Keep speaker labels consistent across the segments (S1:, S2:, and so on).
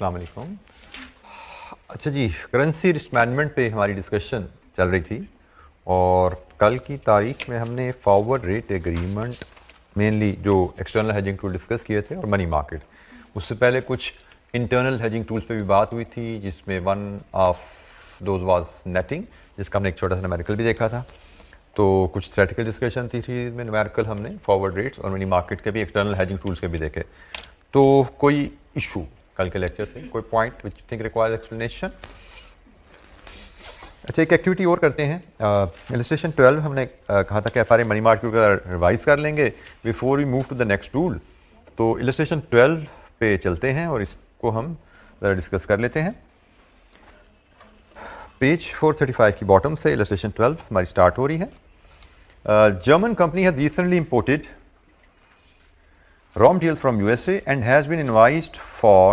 S1: अस्सलाम वालेकुम। अच्छा जी, करेंसी रिस्क मैनेजमेंट पे हमारी डिस्कशन चल रही थी और कल की तारीख में हमने फॉरवर्ड रेट एग्रीमेंट मेनली जो एक्सटर्नल हेजिंग टूल डिस्कस किए थे और मनी मार्केट। उससे पहले कुछ इंटरनल हेजिंग टूल्स पे भी बात हुई थी जिसमें one of those was netting, जिसका हमने एक छोटा सा न्यूमेरिकल भी देखा था। तो कुछ थ्योरेटिकल डिस्कशन थी में न्यूमेरिकल हमने फॉरवर्ड रेट्स और मनी मार्केट के भी एक्सटर्नल हेजिंग टूल्स के भी देखे। तो कोई इशू कल के लेक्चर से, कोई point which think requires explanation? अच्छा, एक एक्टिविटी और करते हैं। इलस्ट्रेशन 12 हमने कहा था कि एफआरए मनी मार्केट का रिवाइज कर लेंगे before we move to the next tool. तो इलस्ट्रेशन 12 पे चलते हैं और इसको हम ज़रा डिस्कस कर लेते हैं। पेज 435 की बॉटम से इलस्ट्रेशन 12 हमारी स्टार्ट हो रही है। German company has recently imported raw materials from USA and has been invoiced for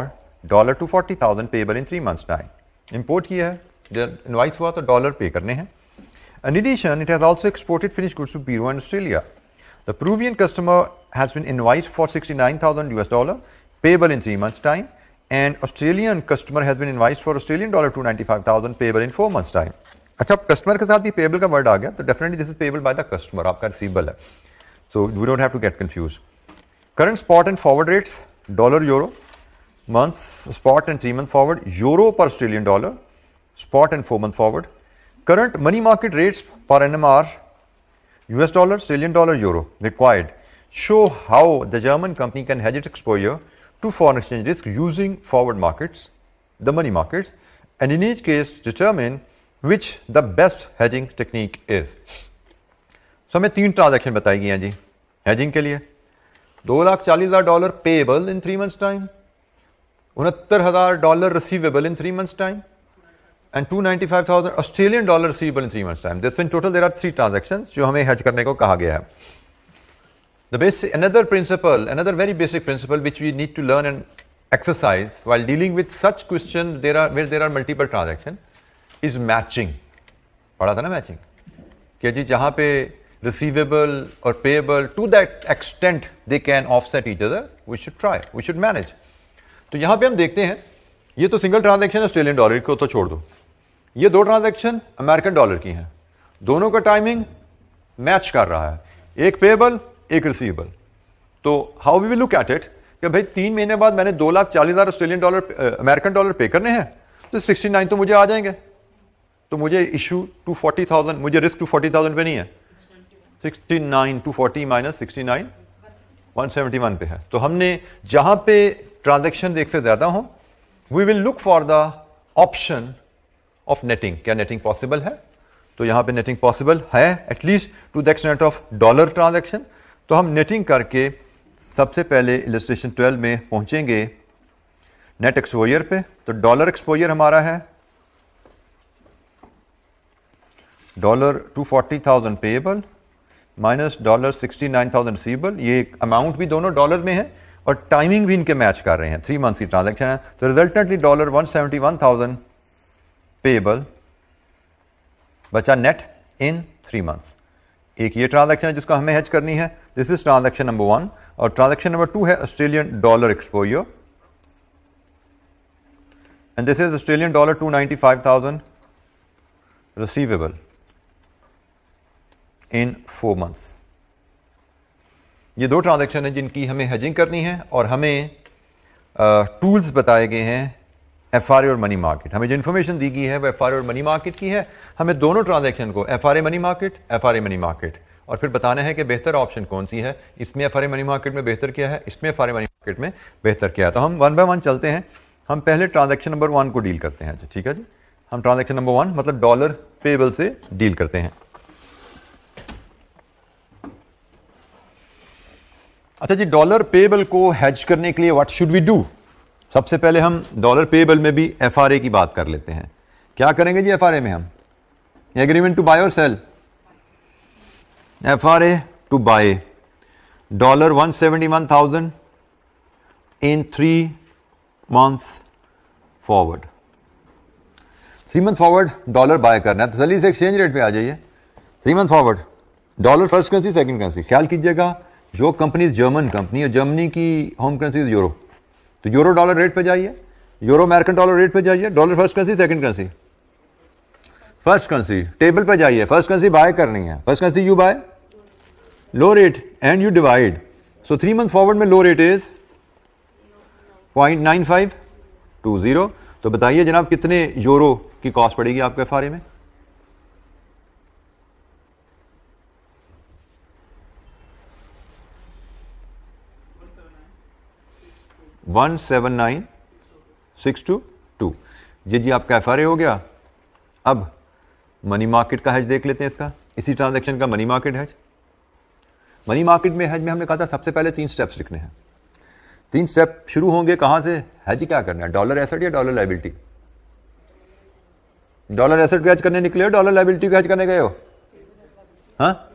S1: $240,000 payable in 3 months time. Import किया है, जब invoice हुआ तो डॉलर पे करने हैं. In addition, it has also exported finished goods to Peru and Australia. The Peruvian customer has been invoiced for $69,000 payable in 3 months time, and Australian customer has been invoiced for Australian $295,000 payable in 4 months time. अच्छा, customer के साथ ये payable का word आ गया तो definitely this is payable by the customer, आपका receivable है. So we don't have to get confuse. Current spot and forward rates, dollar euro, months spot and 3 month forward, euro per Australian dollar, spot and 4 month forward. Current money market rates per annum are US dollar, Australian dollar, euro required. Show how the German company can hedge its exposure to foreign exchange risk using forward markets, the money markets, and in each case determine which the best hedging technique is. So हमें 3 transaction बताई गई हैं जी hedging के लिए. $240,000 payable in 3 months time, $69,000 receivable in 3 months time, and $295,000 Australian dollar receivable in 3 months time. This in total there are 3 transactions जो हमें hedge करने को कहा गया है. The basic another very basic principle which we need to learn and exercise while dealing with such question where there are multiple transaction is matching. पढ़ा था ना मैचिंग कि जी जहां पे receivable or payable to that extent they can offset each other, we should manage. तो यहां पे हम देखते हैं ये तो सिंगल ट्रांजैक्शन ऑस्ट्रेलियन डॉलर को तो छोड़ दो, ये 2 ट्रांजैक्शन अमेरिकन डॉलर की हैं, दोनों का टाइमिंग मैच कर रहा है, एक पेएबल एक रिसीवेबल. तो how we will look at it कि भाई 3 महीने बाद मैंने 240,000 ऑस्ट्रेलियन डॉलर अमेरिकन डॉलर पे करने हैं तो 69 तो मुझे आ जाएंगे. तो मुझे इशू 240,000, मुझे रिस्क 240,000 पे नहीं है, 69 240 माइनस 69 171 पे है. तो हमने जहां पे ट्रांजैक्शन एक से ज्यादा हो we will look for the option of netting. क्या नेटिंग पॉसिबल है? तो यहां पे नेटिंग पॉसिबल है at least to the extent of dollar transaction. तो हम नेटिंग करके सबसे पहले इलस्ट्रेशन 12 में पहुंचेंगे नेट एक्सपोजर पे. तो डॉलर एक्सपोजर हमारा है $240,000 पेएबल माइनस $69,000 रिसीवेबल. ये अमाउंट भी दोनों डॉलर में है और टाइमिंग भी इनके मैच कर रहे हैं, 3 months की ट्रांजैक्शन है. तो रिजल्टेंटली $171,000 पेएबल बचा नेट इन 3 months. एक ये ट्रांजैक्शन है जिसको हमें हेज करनी है, दिस इज ट्रांजैक्शन नंबर 1. और ट्रांजैक्शन नंबर 2 है Australian dollar exposure and this is Australian dollar 295,000 receivable in 4 months. ये 2 ट्रांजैक्शन है जिनकी हमें हेजिंग करनी है और हमें टूल्स बताए गए हैं एफआरए और मनी मार्केट. हमें जो इन्फॉर्मेशन दी गई है वो एफआरए और मनी मार्केट की है. हमें दोनों ट्रांजैक्शन को एफआरए मनी मार्केट और फिर बताना है कि बेहतर ऑप्शन कौन सी है. इसमें एफआरए मनी मार्केट में बेहतर क्या है, इसमें एफआरए मनी मार्केट में बेहतर क्या है. तो हम 1 by 1 चलते हैं. हम पहले ट्रांजैक्शन नंबर 1 को डील करते हैं. ठीक है जी, हम ट्रांजैक्शन नंबर 1 मतलब डॉलर पेएबल से डील करते हैं. अच्छा जी, डॉलर पेएबल को हेज करने के लिए व्हाट शुड वी डू? सबसे पहले हम डॉलर पेएबल में भी एफआरए की बात कर लेते हैं. क्या करेंगे जी एफआरए में? हम एग्रीमेंट टू बाय और sell, FRA to buy $171,000 in 3 months forward. 3 month forward dollar buy करना है तो जल्दी से एक्सचेंज रेट पे आ जाइए. 3 month forward dollar first currency second currency. ख्याल कीजिएगा जो कंपनी जर्मन कंपनी है, जर्मनी की होम करेंसी यूरो, तो यूरो डॉलर रेट पे जाइए. यूरो अमेरिकन डॉलर रेट पे जाइए, dollar first currency second currency, first currency table पे जाइए, फर्स्ट करेंसी बाय करनी है, first currency you buy low rate and you divide, so 3 month forward में लो रेट इज 0.9520। तो बताइए जनाब कितने यूरो की कॉस्ट पड़ेगी आपके एफआरए में? $179,622। जी आपका एफआरए हो गया। अब मनी मार्केट का हेज देख लेते हैं इसका, इसी ट्रांजैक्शन का money market hedge. Money market में हेज में हमने कहा था सबसे पहले 3 स्टेप्स लिखने हैं। 3 स्टेप शुरू होंगे कहां से? हेज क्या करना है, डॉलर एसेट या डॉलर लायबिलिटी? डॉलर एसेट को हेज करने निकले हो, डॉलर लायबिलिटी को हेज करने गए हो? हाँ,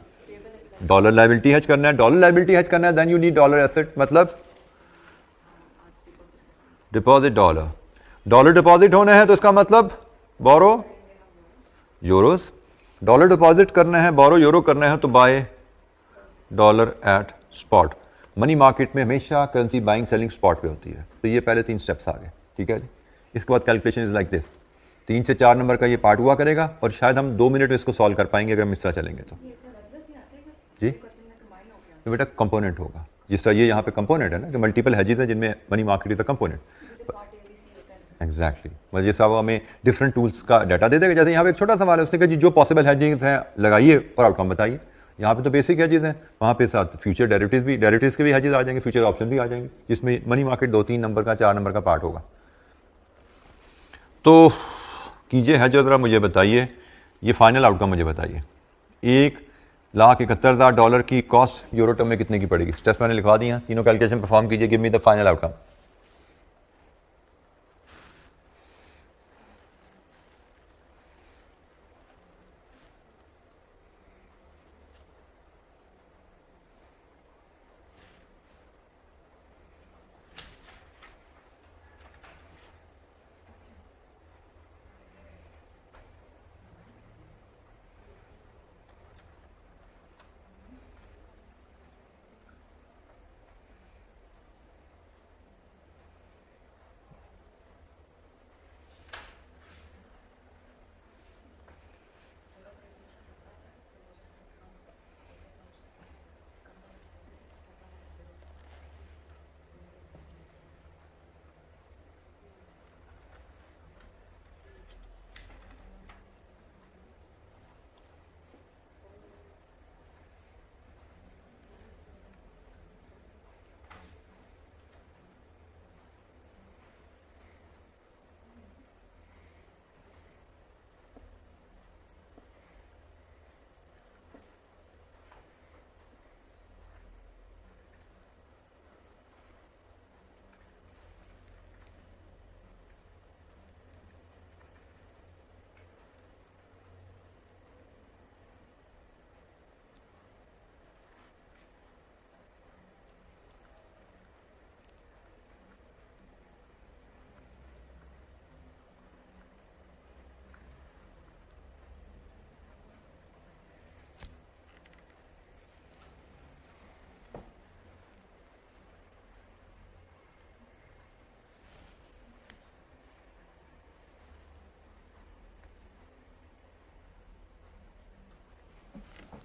S1: डॉलर लायबिलिटी हेज करना है, डॉलर लायबिलिटी हेज करना है, then you need dollar asset, मतलब डिपॉजिट डॉलर। डॉलर डिपॉजिट होना है तो इसका मतलब बोरो यूरोस, डॉलर डिपॉजिट करना है, बोरो यूरो करना है तो buy dollar at spot. Money market में हमेशा करेंसी बाइंग सेलिंग स्पॉट पे होती है। तो ये पहले 3 स्टेप्स आ गए, ठीक है जी। इसके बाद कैलकुलेशन इज लाइक दिस, 3 से 4 नंबर का ये पार्ट हुआ करेगा और शायद हम 2 मिनट में इसको सॉल्व कर पाएंगे अगर हम इस तरह चलेंगे तो। जी तो बेटा कंपोनेंट होगा, जिस तरह ये यहाँ पे कंपोनेंट है ना कि मल्टीपल हेजेस हैं जिनमें money market is the component. Exactly, मतलब जैसा वो हमें डिफरेंट टूल्स का डाटा दे देगा। जैसे यहाँ पे एक छोटा सवाल है, उसने कहा जी जो पॉसिबल हेजिंग है लगाइए और आउटकम बताइए। यहाँ पे तो बेसिक हेजेस हैं, वहाँ पे साथ फ्यूचर डेरिवेटिव्स के भी हेजेस आ जाएंगे, फ्यूचर ऑप्शन भी आ जाएंगे, जिसमें मनी मार्केट 2-3 नंबर का 4 नंबर का पार्ट होगा। तो कीजिए हेज, जरा मुझे बताइए ये फाइनल आउटकम मुझे बताइए। $1,71,000 की कॉस्ट यूरो टर्म में कितने की पड़ेगी? स्टेप्स मैंने लिखवा दिया, तीनों कैलकुलेशन परफॉर्म कीजिए, give me the final outcome.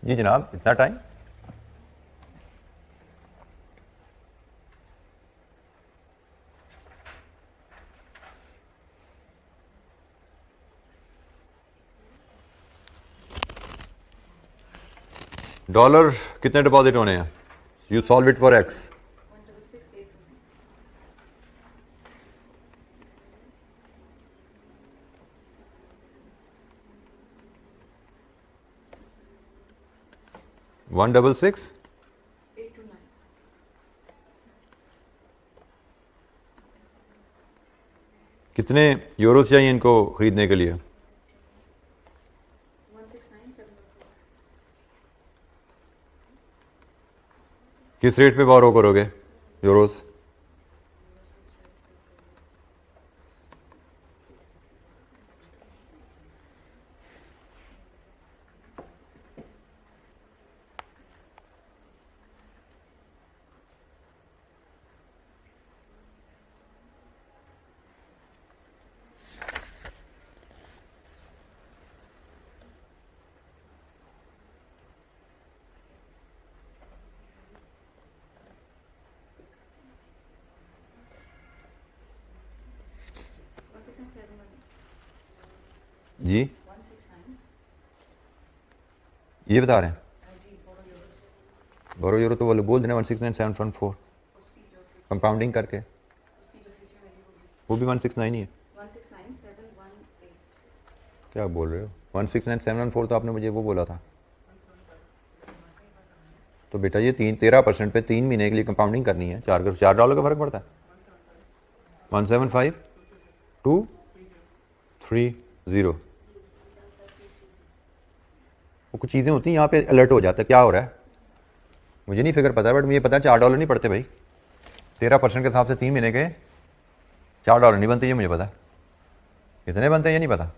S1: जी जनाब, इतना टाइम? डॉलर कितने डिपॉजिट होने हैं? You solve it for X. $166 कितने यूरोस चाहिए इनको खरीदने के लिए? किस रेट पे बोरो करोगे यूरोस? जी ये बता रहे हैं बोरो यूरो तो वो लोग बोल देना 169,714 कंपाउंडिंग करके वो भी 169 ही है। क्या बोल रहे हो 169,714 तो आपने मुझे वो बोला था। तो बेटा ये 13% पे 3 महीने के लिए कंपाउंडिंग करनी है, $4 का फर्क पड़ता है। 175,230 वो कुछ चीज़ें होती हैं यहाँ पे अलर्ट हो जाता है क्या हो रहा है मुझे नहीं फिक्र पता, बट मुझे पता है $4 नहीं पड़ते भाई। 13% के हिसाब से 3 महीने के $4 नहीं बनते, ये मुझे पता है। कितने बनते हैं ये नहीं पता।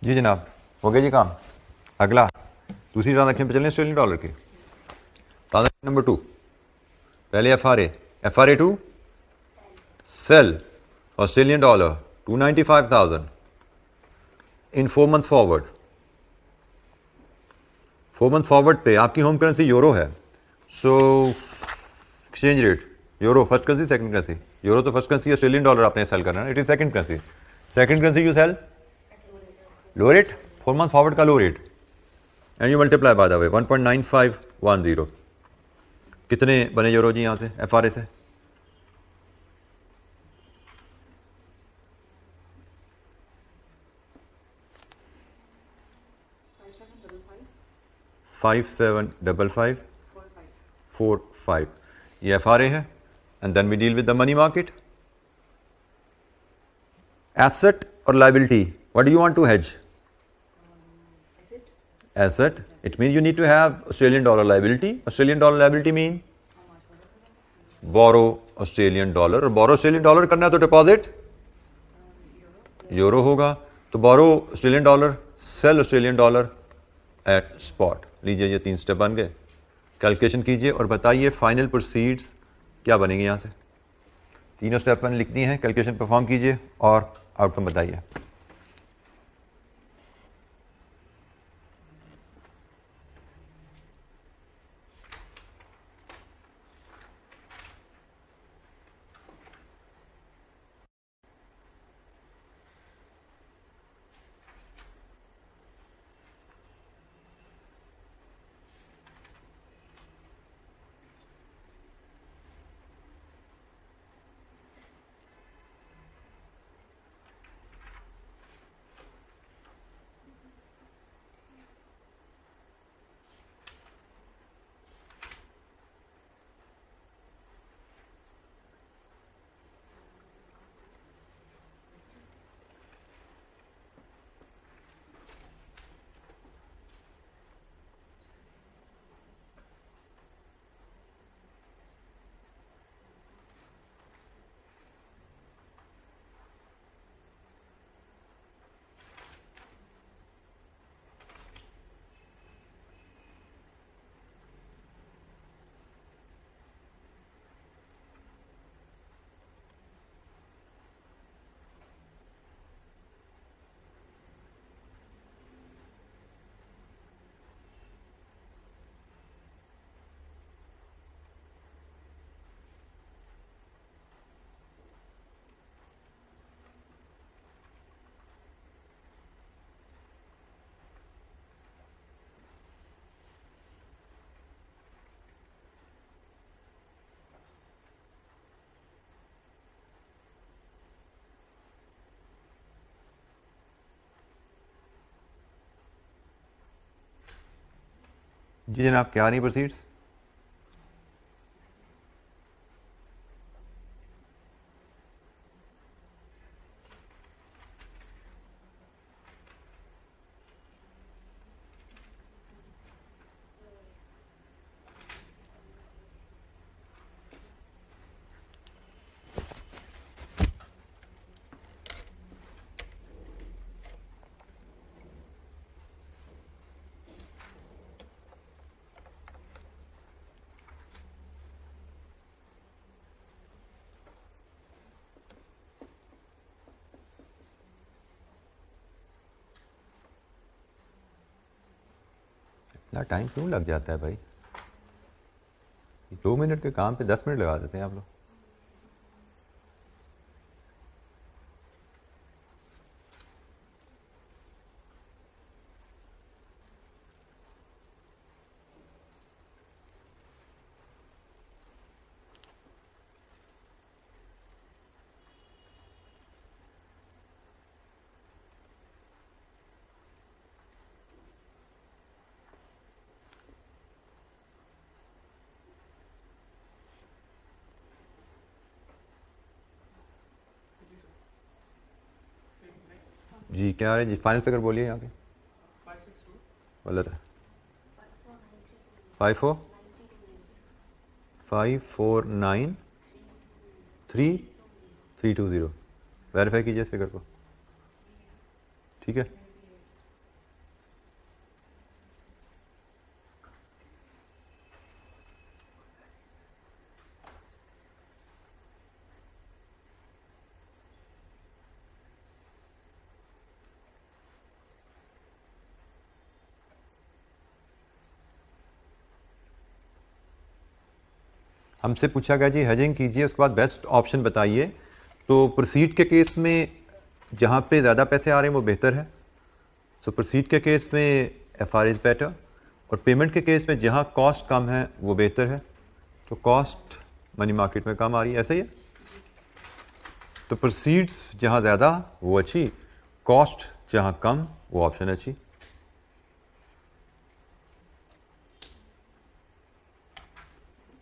S1: जी जनाब हो गया जी काम। अगला दूसरी ट्रांजैक्शन पे चलें ऑस्ट्रेलियन डॉलर की। ट्रांजैक्शन नंबर 2 पहले FRA 2 sell Australian dollar 295,000 in 4 month forward. 4 month forward पे आपकी होम करेंसी यूरो है, so exchange rate euro first currency second currency. Euro तो फर्स्ट करेंसी, ऑस्ट्रेलियन डॉलर आपने सेल करना है, it is second currency. Second currency you sell low rate, 4 month forward का low rate, and you multiply by the वे 1.9510। कितने बने euro जी यहाँ से FRA से? $575545 ये FRA है। And then we deal with the money market. Asset और liability, what do you want to hedge? Asset, it means you need to have Australian dollar liability. Australian dollar liability mean borrow Australian dollar, और borrow Australian dollar करना है तो deposit euro होगा, तो borrow Australian dollar, sell Australian dollar at spot। लीजिए ये 3 step बन गए। कैलकुलेशन कीजिए और बताइए फाइनल प्रोसीड्स क्या बनेंगे। यहाँ से तीनों स्टेप मैंने लिख दिए हैं, कैलकुलेशन परफॉर्म कीजिए और आउटकम बताइए। जी जनाब, क्या नहीं प्रोसीड्स? इतना टाइम क्यों लग जाता है भाई? 2 मिनट के काम पे 10 मिनट लगा देते हैं आप लोग। जी क्या है जी? फाइनल फिगर बोलिए यहाँ के। गलत है। 54,9,3,320। वेरीफाई कीजिए इस फिगर को। ठीक है, हमसे पूछा गया जी हेजिंग कीजिए, उसके बाद बेस्ट ऑप्शन बताइए। तो प्रोसीड के केस में जहाँ पे ज़्यादा पैसे आ रहे हैं वो बेहतर है। सो प्रोसीड के केस में एफ आर इज़ बेटर, और पेमेंट के केस में जहाँ कॉस्ट कम है वो बेहतर है। तो कॉस्ट मनी मार्केट में कम आ रही है, ऐसा ही है। तो प्रोसीड्स जहाँ ज़्यादा वो अच्छी, कॉस्ट जहाँ कम वो ऑप्शन अच्छी।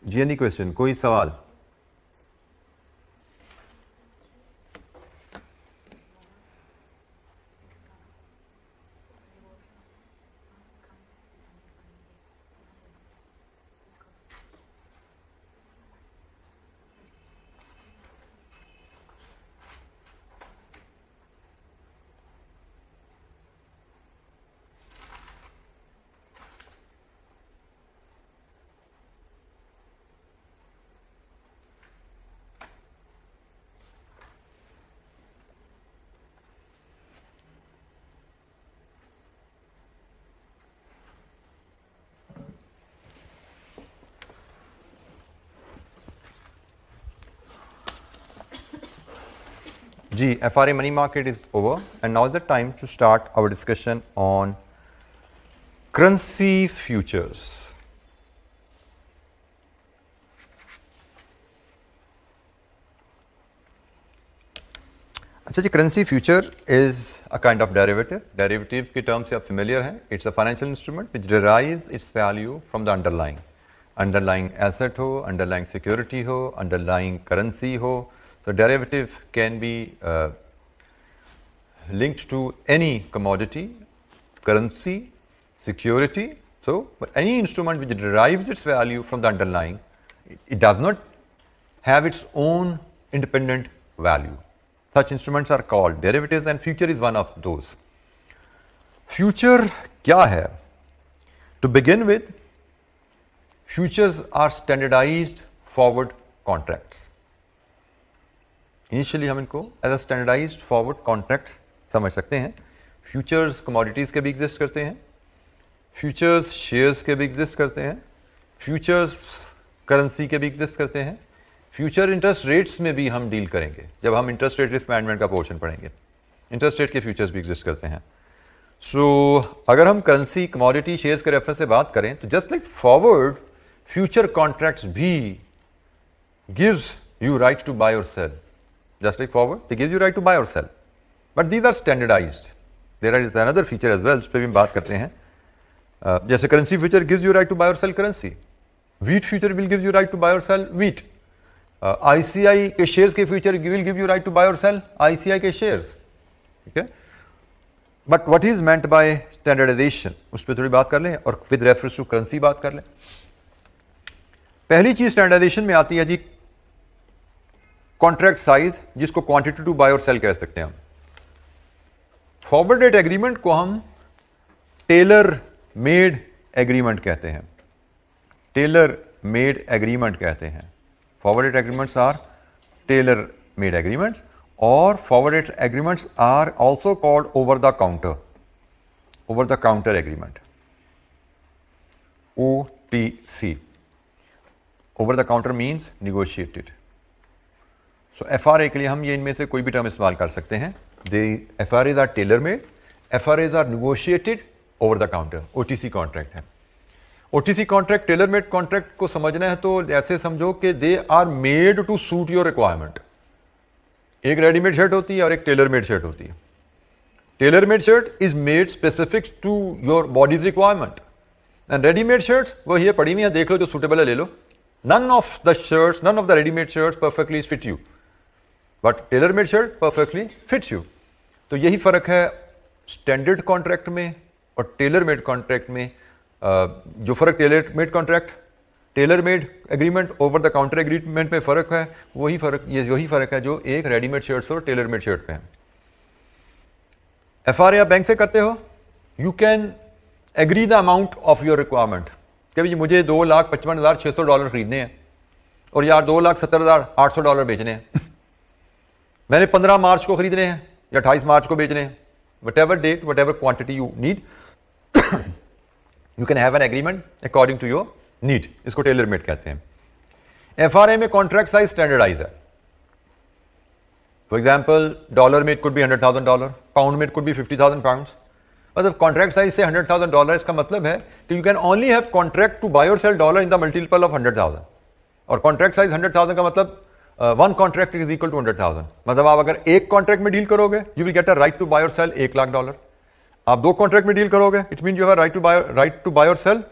S1: जी एनी क्वेश्चन, कोई सवाल? जी, FRA money market is over, and now is the time to start our discussion on currency futures. अच्छा जी, currency future is a kind of derivative. Derivative के टर्म से आप फेमिलियर हैं। It's a financial instrument which derives its value from the underlying asset हो, underlying security हो, underlying currency हो। So derivative can be linked to any commodity, currency, security. So, but any instrument which derives its value from the underlying, it does not have its own independent value. Such instruments are called derivatives, and future is one of those. Future क्या है? To begin with, futures are standardized forward contracts. Initially हम इनको as a standardized forward contract समझ सकते हैं। Futures commodities के भी exist करते हैं, फ्यूचर्स शेयर्स के भी एग्जिस्ट करते हैं, फ्यूचर्स करेंसी के भी एग्जिस्ट करते हैं, फ्यूचर इंटरेस्ट रेट्स में भी हम डील करेंगे जब हम इंटरेस्ट रेट रिस्क मैनेजमेंट का पोर्शन पढ़ेंगे। इंटरेस्ट रेट के फ्यूचर्स भी एग्जिस्ट करते हैं। सो अगर हम करेंसी कमोडिटी शेयर्स के रेफरेंस से बात करें तो just like forward, future contracts भी gives you right to buy और sell. Just like forward, they give you right to buy or sell, but these are standardized. There is another feature as well, जिस पे भी हम बात करते हैं, जैसे currency future gives you right to buy और sell currency, wheat future will give you right to buy और सेल व्हीट, आईसीआई के शेयर्स के future will give you right to buy और सेल आईसीआई के शेयर्स, ठीक है। But what is meant by standardisation, उस पर थोड़ी बात कर लें और विद रेफरेंस टू करेंसी बात कर लें। पहली चीज स्टैंडर्डाइजेशन में आती है जी कॉन्ट्रैक्ट साइज, जिसको क्वांटिटी टू बाय और सेल कह सकते हैं हम। फॉरवर्ड रेट एग्रीमेंट को हम टेलर मेड एग्रीमेंट कहते हैं, टेलर मेड एग्रीमेंट कहते हैं। Forward rate agreements are tailor made agreements, और forward rate agreements are also called over the counter agreement, OTC। Over the counter means negotiated. So FRA के लिए हम ये इनमें से कोई भी टर्म इस्तेमाल कर सकते हैं। FRAs are tailor made, FRAs are negotiated over the counter, OTC contract है। OTC contract tailor made contract को समझना है तो ऐसे समझो कि they are made to suit your requirement. एक रेडीमेड शर्ट होती है और एक टेलर मेड शर्ट होती है। Tailor made shirt is made specific to your body's requirement, and readymade shirts वो ये पड़ी हुई है, देख लो जो सूटेबल है ले लो। None of the ready-made shirts perfectly fit you, but tailor-made shirt perfectly fits you. तो यही फर्क है स्टैंडर्ड कॉन्ट्रैक्ट में और टेलर मेड कॉन्ट्रैक्ट में। जो फर्क tailor made agreement over the counter agreement में फर्क है, वही फर्क है जो एक रेडीमेड शर्ट्स और टेलर मेड शर्ट पे है। FRA आप बैंक से करते हो, you can agree the amount of your requirement कि भाई मुझे $2,55,600 खरीदने हैं और यार $2,70,800 बेचने हैं मैंने 15 मार्च को खरीदने हैं या 28 मार्च को बेचने हैं, whatever date whatever quantity you need, you can have an agreement according to your need. इसको टेलर मेड कहते हैं। FRA में कॉन्ट्रैक्ट साइज स्टैंडर्डाइज है। फॉर एग्जाम्पल डॉलर में इट कुड बी $100,000, पाउंड में इट कुड बी 50,000 पाउंड्स। मतलब contract size से $100,000, इसका मतलब है कि you can only have contract to buy और sell dollar in the multiple of 100,000। और कॉन्ट्रैक्ट साइज 100,000 का मतलब one contract is equal to 100,000। मतलब आप अगर एक कॉन्ट्रैक्ट में डील करोगे you will get a right to buy और सेल $1,00,000। आप 2 कॉन्ट्रैक्ट में डील करोगे it mean you have right to buy और sell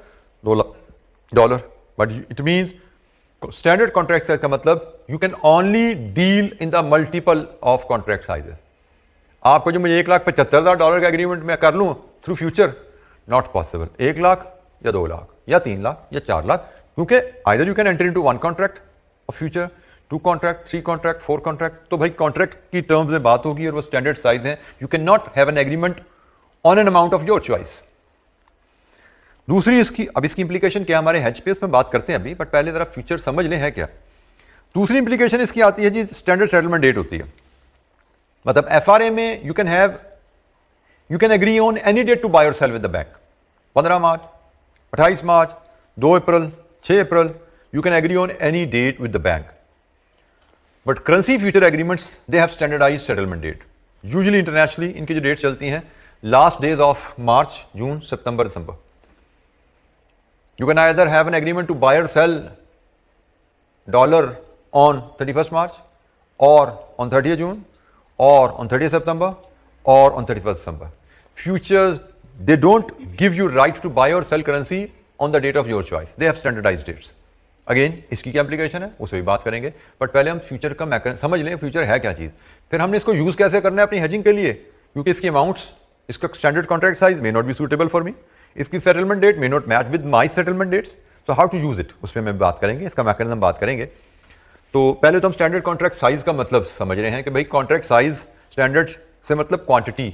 S1: $2,00,000। But it means standard contract size का मतलब you can only deal in the multiple of contract sizes. आपको जो मुझे $1,75,000 का एग्रीमेंट में कर लूं through future, not possible. 1 lakh या 2 लाख या 3 लाख या 4 लाख, क्योंकि either you can enter into 1 contract of future, 2 contract, 3 contract, 4 contract. तो भाई कॉन्ट्रैक्ट की टर्म्स में बात होगी और वो स्टैंडर्ड साइज है। You can not have an agreement on an amount of your choice. दूसरी इसकी इंप्लीकेशन क्या, हमारे हेज पे में बात करते हैं अभी, बट पहले जरा फ्यूचर समझ लें है क्या। दूसरी इंप्लीकेशन इसकी आती है जी स्टैंडर्ड सेटलमेंट डेट होती है। मतलब FRA में you can agree on any date to buy और sell with the bank. 15 March, 28 March, 2 April, 6 April, you can agree on any date with the bank. But currency future agreements they have standardized settlement date. Usually internationally इनकी जो date चलती हैं last days of March, June, सितंबर, दिसंबर। You can either have an agreement to buy और sell dollar on 31st मार्च और on 30th June or on 30th September or on 31st December. Futures, they don't give you right to buy or sell currency on the date of your choice. They have standardized dates. Again, इसकी क्या application है उसे भी बात करेंगे, but पहले हम future का मैकेनिज्म समझ लें, फ्यूचर है क्या चीज, फिर हमने इसको यूज कैसे करना है अपनी हेजिंग के लिए, क्योंकि इसकी अमाउंट्स, इसका standard contract size may not be suitable for me, इसकी settlement date may not match with my settlement dates, तो हाउ टू यूज इट उस पर मैं बात करेंगे, इसका मैकेनिज्म बात करेंगे। तो पहले तो हम स्टैंडर्ड कॉन्ट्रैक्ट साइज का मतलब समझ रहे हैं कि भाई कॉन्ट्रैक्ट साइज स्टैंडर्ड से मतलब क्वांटिटी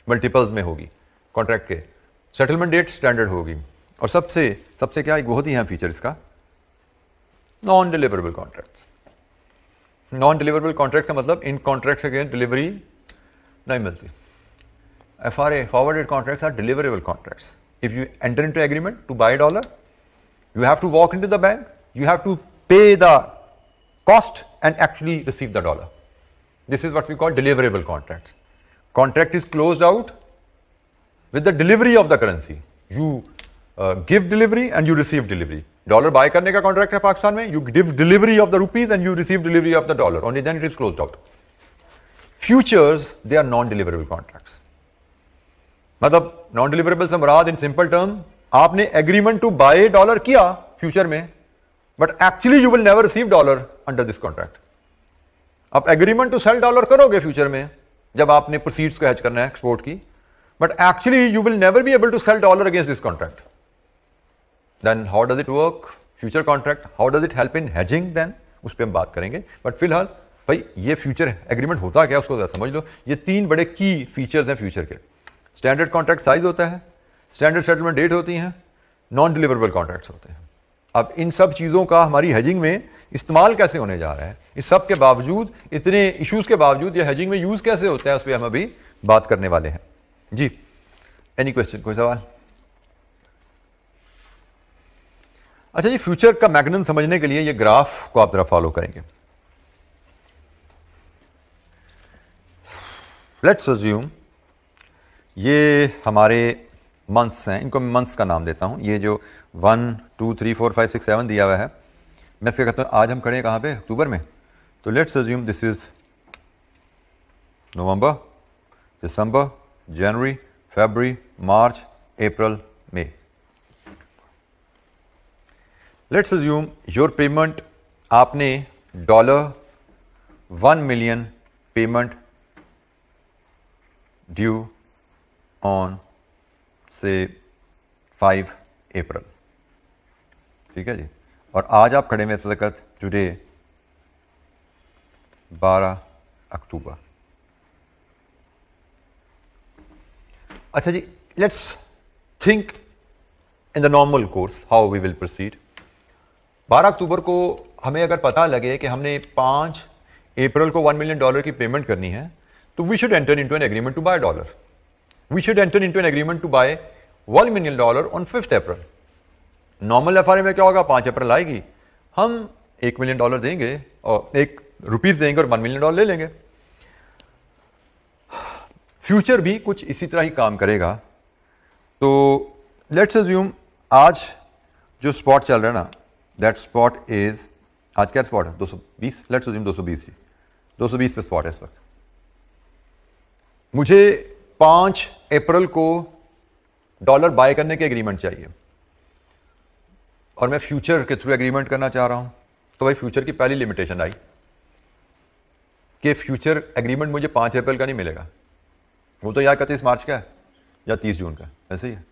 S1: मल्टीपल्स में होगी कॉन्ट्रैक्ट के, सेटलमेंट डेट स्टैंडर्ड होगी, और सबसे क्या एक बहुत ही अहम फीचर इसका non deliverable contracts. Non deliverable contract का मतलब इन कॉन्ट्रैक्ट्स अगेन डिलीवरी नहीं मिलती। FRA forwarded contracts are deliverable contracts. If you enter into agreement to buy dollar, you have to walk into the bank, you have to pay the cost and actually receive the dollar. This is what we call deliverable contracts. Contract is closed out with the delivery of the currency. You give delivery and you receive delivery. Dollar buy करने का contract है पाकिस्तान में, you give delivery of the rupees and you receive delivery of the dollar. Only then it is closed out. Futures, they are non-deliverable contracts. मतलब non deliverable से मुराद in simple term, आपने agreement to buy dollar किया future में, but actually you will never receive dollar under this contract. आप agreement to sell dollar करोगे future में जब आपने प्रोसीड्स को हेज करना है एक्सपोर्ट की, but actually you will never be able to sell dollar against this contract. Then how does it work future contract, how does it help in hedging, then उस पर हम बात करेंगे। बट फिलहाल भाई ये फ्यूचर एग्रीमेंट होता क्या उसको समझ लो। ये तीन बड़े की फीचर्स हैं फ्यूचर के। स्टैंडर्ड कॉन्ट्रैक्ट साइज होता है, स्टैंडर्ड सेटलमेंट डेट होती हैं, नॉन डिलीवरेबल कॉन्ट्रैक्ट्स होते हैं। अब इन सब चीज़ों का हमारी हेजिंग में इस्तेमाल कैसे होने जा रहा है, इस सब के बावजूद, इतने इश्यूज के बावजूद ये हेजिंग में यूज कैसे होता है, उस पर हम अभी बात करने वाले हैं। जी, एनी क्वेश्चन, कोई सवाल? अच्छा जी, फ्यूचर का मैकेनिज्म समझने के लिए ये ग्राफ को आप जरा फॉलो करेंगे। लेट्स अज्यूम ये हमारे मंथ्स हैं, इनको मैं मंथ्स का नाम देता हूं। ये जो 1 2 3 4 5 6 7 दिया हुआ है, मैं इसका कहता हूं आज हम खड़े हैं कहां पे, अक्टूबर में। तो let's assume this is November, December, January, February, March, April, May. Let's assume your payment, आपने $1 million पेमेंट ड्यू ऑन से 5 अप्रैल, ठीक है जी। और आज आप खड़े में इस वक्त टुडे 12 अक्टूबर। अच्छा जी, let's think in the normal course how we will proceed. 12 अक्टूबर को हमें अगर पता लगे कि हमने 5 अप्रैल को $1 million की पेमेंट करनी है, तो we should enter into an agreement to buy dollar. We should enter into an agreement to buy $1 million on 5 April. Normal FRA में क्या होगा, 5 अप्रैल आएगी, हम $1 million देंगे और ₹1 देंगे और $1 million ले लेंगे। फ्यूचर भी कुछ इसी तरह ही काम करेगा। तो लेट्स अज्यूम आज जो स्पॉट चल रहा है ना, दैट स्पॉट इज, आज क्या स्पॉट है 220, लेट्स अज्यूम 220 जी, 220 पे स्पॉट है इस वक्त। मुझे 5 अप्रैल को डॉलर बाय करने के एग्रीमेंट चाहिए और मैं फ्यूचर के थ्रू एग्रीमेंट करना चाह रहा हूं। तो भाई फ्यूचर की पहली लिमिटेशन आई कि फ्यूचर एग्रीमेंट मुझे 5 अप्रैल का नहीं मिलेगा, वो तो या 31 मार्च का है या 30 जून का, ऐसे ही है।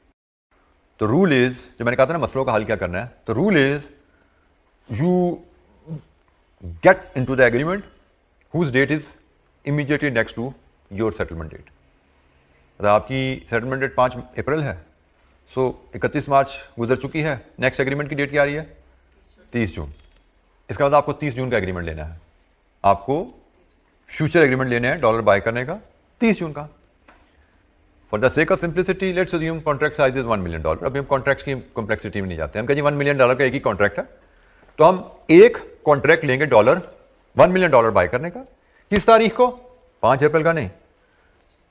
S1: तो रूल इज, जो मैंने कहा था ना मसलों का हल क्या करना है, तो rule is you get into the agreement whose date is immediately next to your settlement date. मतलब आपकी सेटलमेंट डेट 5 अप्रैल है, सो 31 मार्च गुजर चुकी है, नेक्स्ट एग्रीमेंट की डेट क्या आ रही है 30 जून। इसका मतलब आपको 30 जून का एग्रीमेंट लेना है, आपको फ्यूचर एग्रीमेंट लेना है डॉलर बाय करने का 30 जून का। For the sake of simplicity let's assume contract size is $1 million। अभी हम कॉन्ट्रैक्ट्स की कॉम्प्लेक्सिटी में नहीं जाते, हम कहें $1 million का एक ही कॉन्ट्रैक्ट है, तो हम एक कॉन्ट्रैक्ट लेंगे $1 million बाय करने का। किस तारीख को, 5 अप्रैल का नहीं,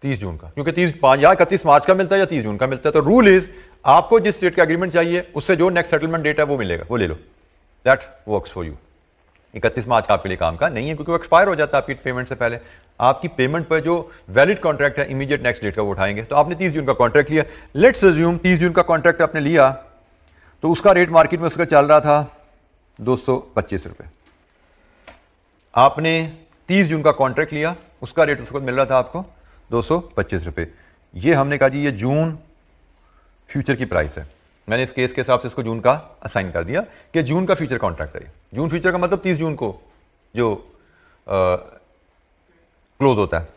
S1: 30 जून का, क्योंकि 31 मार्च का मिलता है या 30 जून का मिलता है। तो रूल इज आपको जिस डेट का एग्रीमेंट चाहिए उससे जो नेक्स्ट सेटलमेंट डेट है वो मिलेगा, वो ले लो, दैट वर्क्स फॉर यू। 31 मार्च का आपके लिए काम का नहीं है, क्योंकि वो एक्सपायर हो जाता है आपकी पेमेंट से पहले। आपकी पेमेंट पर जो वैलिड कॉन्ट्रैक्ट है इमीडिएट नेक्स्ट डेट का वो उठाएंगे। तो आपने 30 जून का कॉन्ट्रैक्ट लिया, लेट्स अज्यूम 30 जून का कॉन्ट्रैक्ट आपने लिया, तो उसका रेट मार्केट में उसका चल रहा था 225 रुपए। आपने 30 जून का कॉन्ट्रैक्ट लिया, उसका रेट उसको मिल रहा था आपको 225 रुपए। ये हमने कहा जी ये जून फ्यूचर की प्राइस है, मैंने इस केस के हिसाब से इसको जून का असाइन कर दिया कि जून का फ्यूचर कॉन्ट्रैक्ट है। जून फ्यूचर का मतलब 30 जून को जो क्लोज होता है।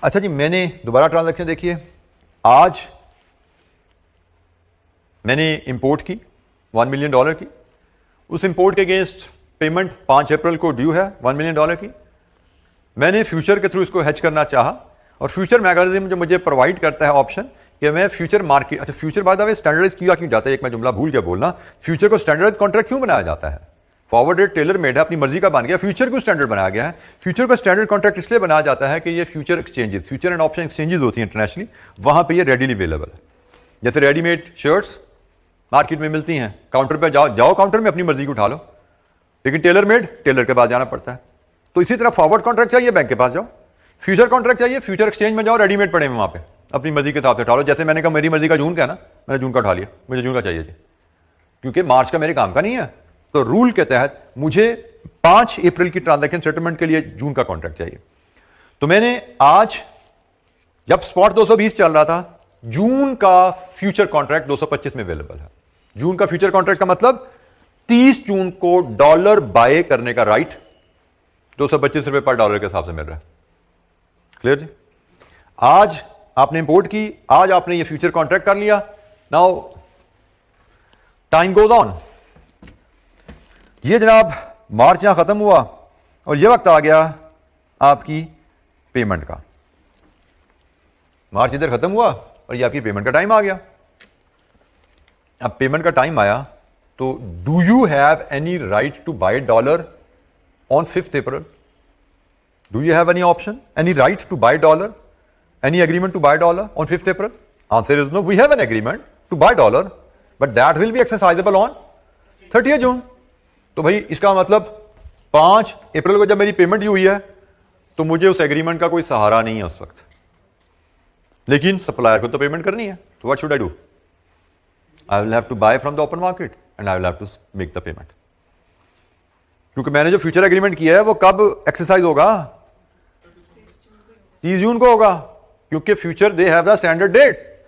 S1: अच्छा जी, मैंने दोबारा ट्रांजैक्शन देखिए, आज मैंने इंपोर्ट की $1 million की, उस इंपोर्ट के अगेंस्ट पेमेंट 5 अप्रैल को ड्यू है $1 million की। मैंने फ्यूचर के थ्रू इसको हेज करना चाहा, और फ्यूचर मैकेनिज्म जो मुझे प्रोवाइड करता है ऑप्शन कि मैं फ्यूचर मार्केट, अच्छा future by the way standardize किया क्यों जाता है, एक मैं जुमला भूल गया बोलना, फ्यूचर को स्टैंडर्डाइज कॉन्ट्रैक्ट क्यों बनाया जाता है? फॉरवर्ड रेट टेलर मेड है, अपनी मर्जी का बन गया, फ्यूचर को स्टैंडर्ड बनाया गया है। फ्यूचर को स्टैंडर्ड कॉन्ट्रैक्ट इसलिए बनाया जाता है कि ये future exchanges, future and option exchanges होती हैं इंटरनेशनली, वहां पे ये रेडीली अवेलेबल है। जैसे रेडीमेड शर्ट्स मार्केट में मिलती हैं, काउंटर पे जाओ काउंटर में अपनी मर्जी की उठा लो, लेकिन टेलर मेड टेलर के पास जाना पड़ता है। तो इसी तरह फॉरवर्ड कॉन्ट्रैक्ट चाहिए बैंक के पास जाओ, फ्यूचर कॉन्ट्रैक्ट चाहिए फ्यूचर एक्सचेंज में जाओ, रेडीमेड पड़े हैं वहां पे, अपनी मर्जी के हिसाब से उठा लो। जैसे मैंने कहा मेरी मर्जी का जून का है ना, मैंने जून का उठा लिया, मुझे जून का चाहिए जी, क्योंकि मार्च का मेरे काम का नहीं है। तो रूल के तहत मुझे 5 अप्रैल की ट्रांजैक्शन सेटलमेंट के लिए जून का कॉन्ट्रैक्ट चाहिए। तो मैंने आज जब स्पॉट 220 चल रहा था, जून का फ्यूचर कॉन्ट्रैक्ट 225 में अवेलेबल है। जून का फ्यूचर कॉन्ट्रैक्ट का मतलब 30 जून को डॉलर बाय करने का राइट 225 रुपए पर डॉलर के हिसाब से मिल रहा है। क्लियर जी? आज आपने इंपोर्ट की, आज आपने ये फ्यूचर कॉन्ट्रैक्ट कर लिया। Now time goes on. ये जनाब मार्च यहां खत्म हुआ और ये वक्त आ गया आपकी पेमेंट का। मार्च इधर खत्म हुआ और ये आपकी पेमेंट का टाइम आ गया। अब पेमेंट का टाइम आया तो do you have any right to buy dollar on 5th April? Do you have any option, any right to buy dollar, any agreement to buy dollar on 5th April? Answer is no. We have an agreement to buy dollar, but that will be exercisable on 30th June. तो भाई इसका मतलब 5 अप्रैल को जब मेरी payment ही हुई है तो मुझे उस एग्रीमेंट का कोई सहारा नहीं है उस वक्त, लेकिन सप्लायर को तो पेमेंट करनी है। तो what should I do? I will have to buy from the open market and I will have to make the payment, क्योंकि मैंने जो फ्यूचर एग्रीमेंट किया है वो कब एक्सरसाइज होगा? 30 जून को होगा, क्योंकि future they have the standard date.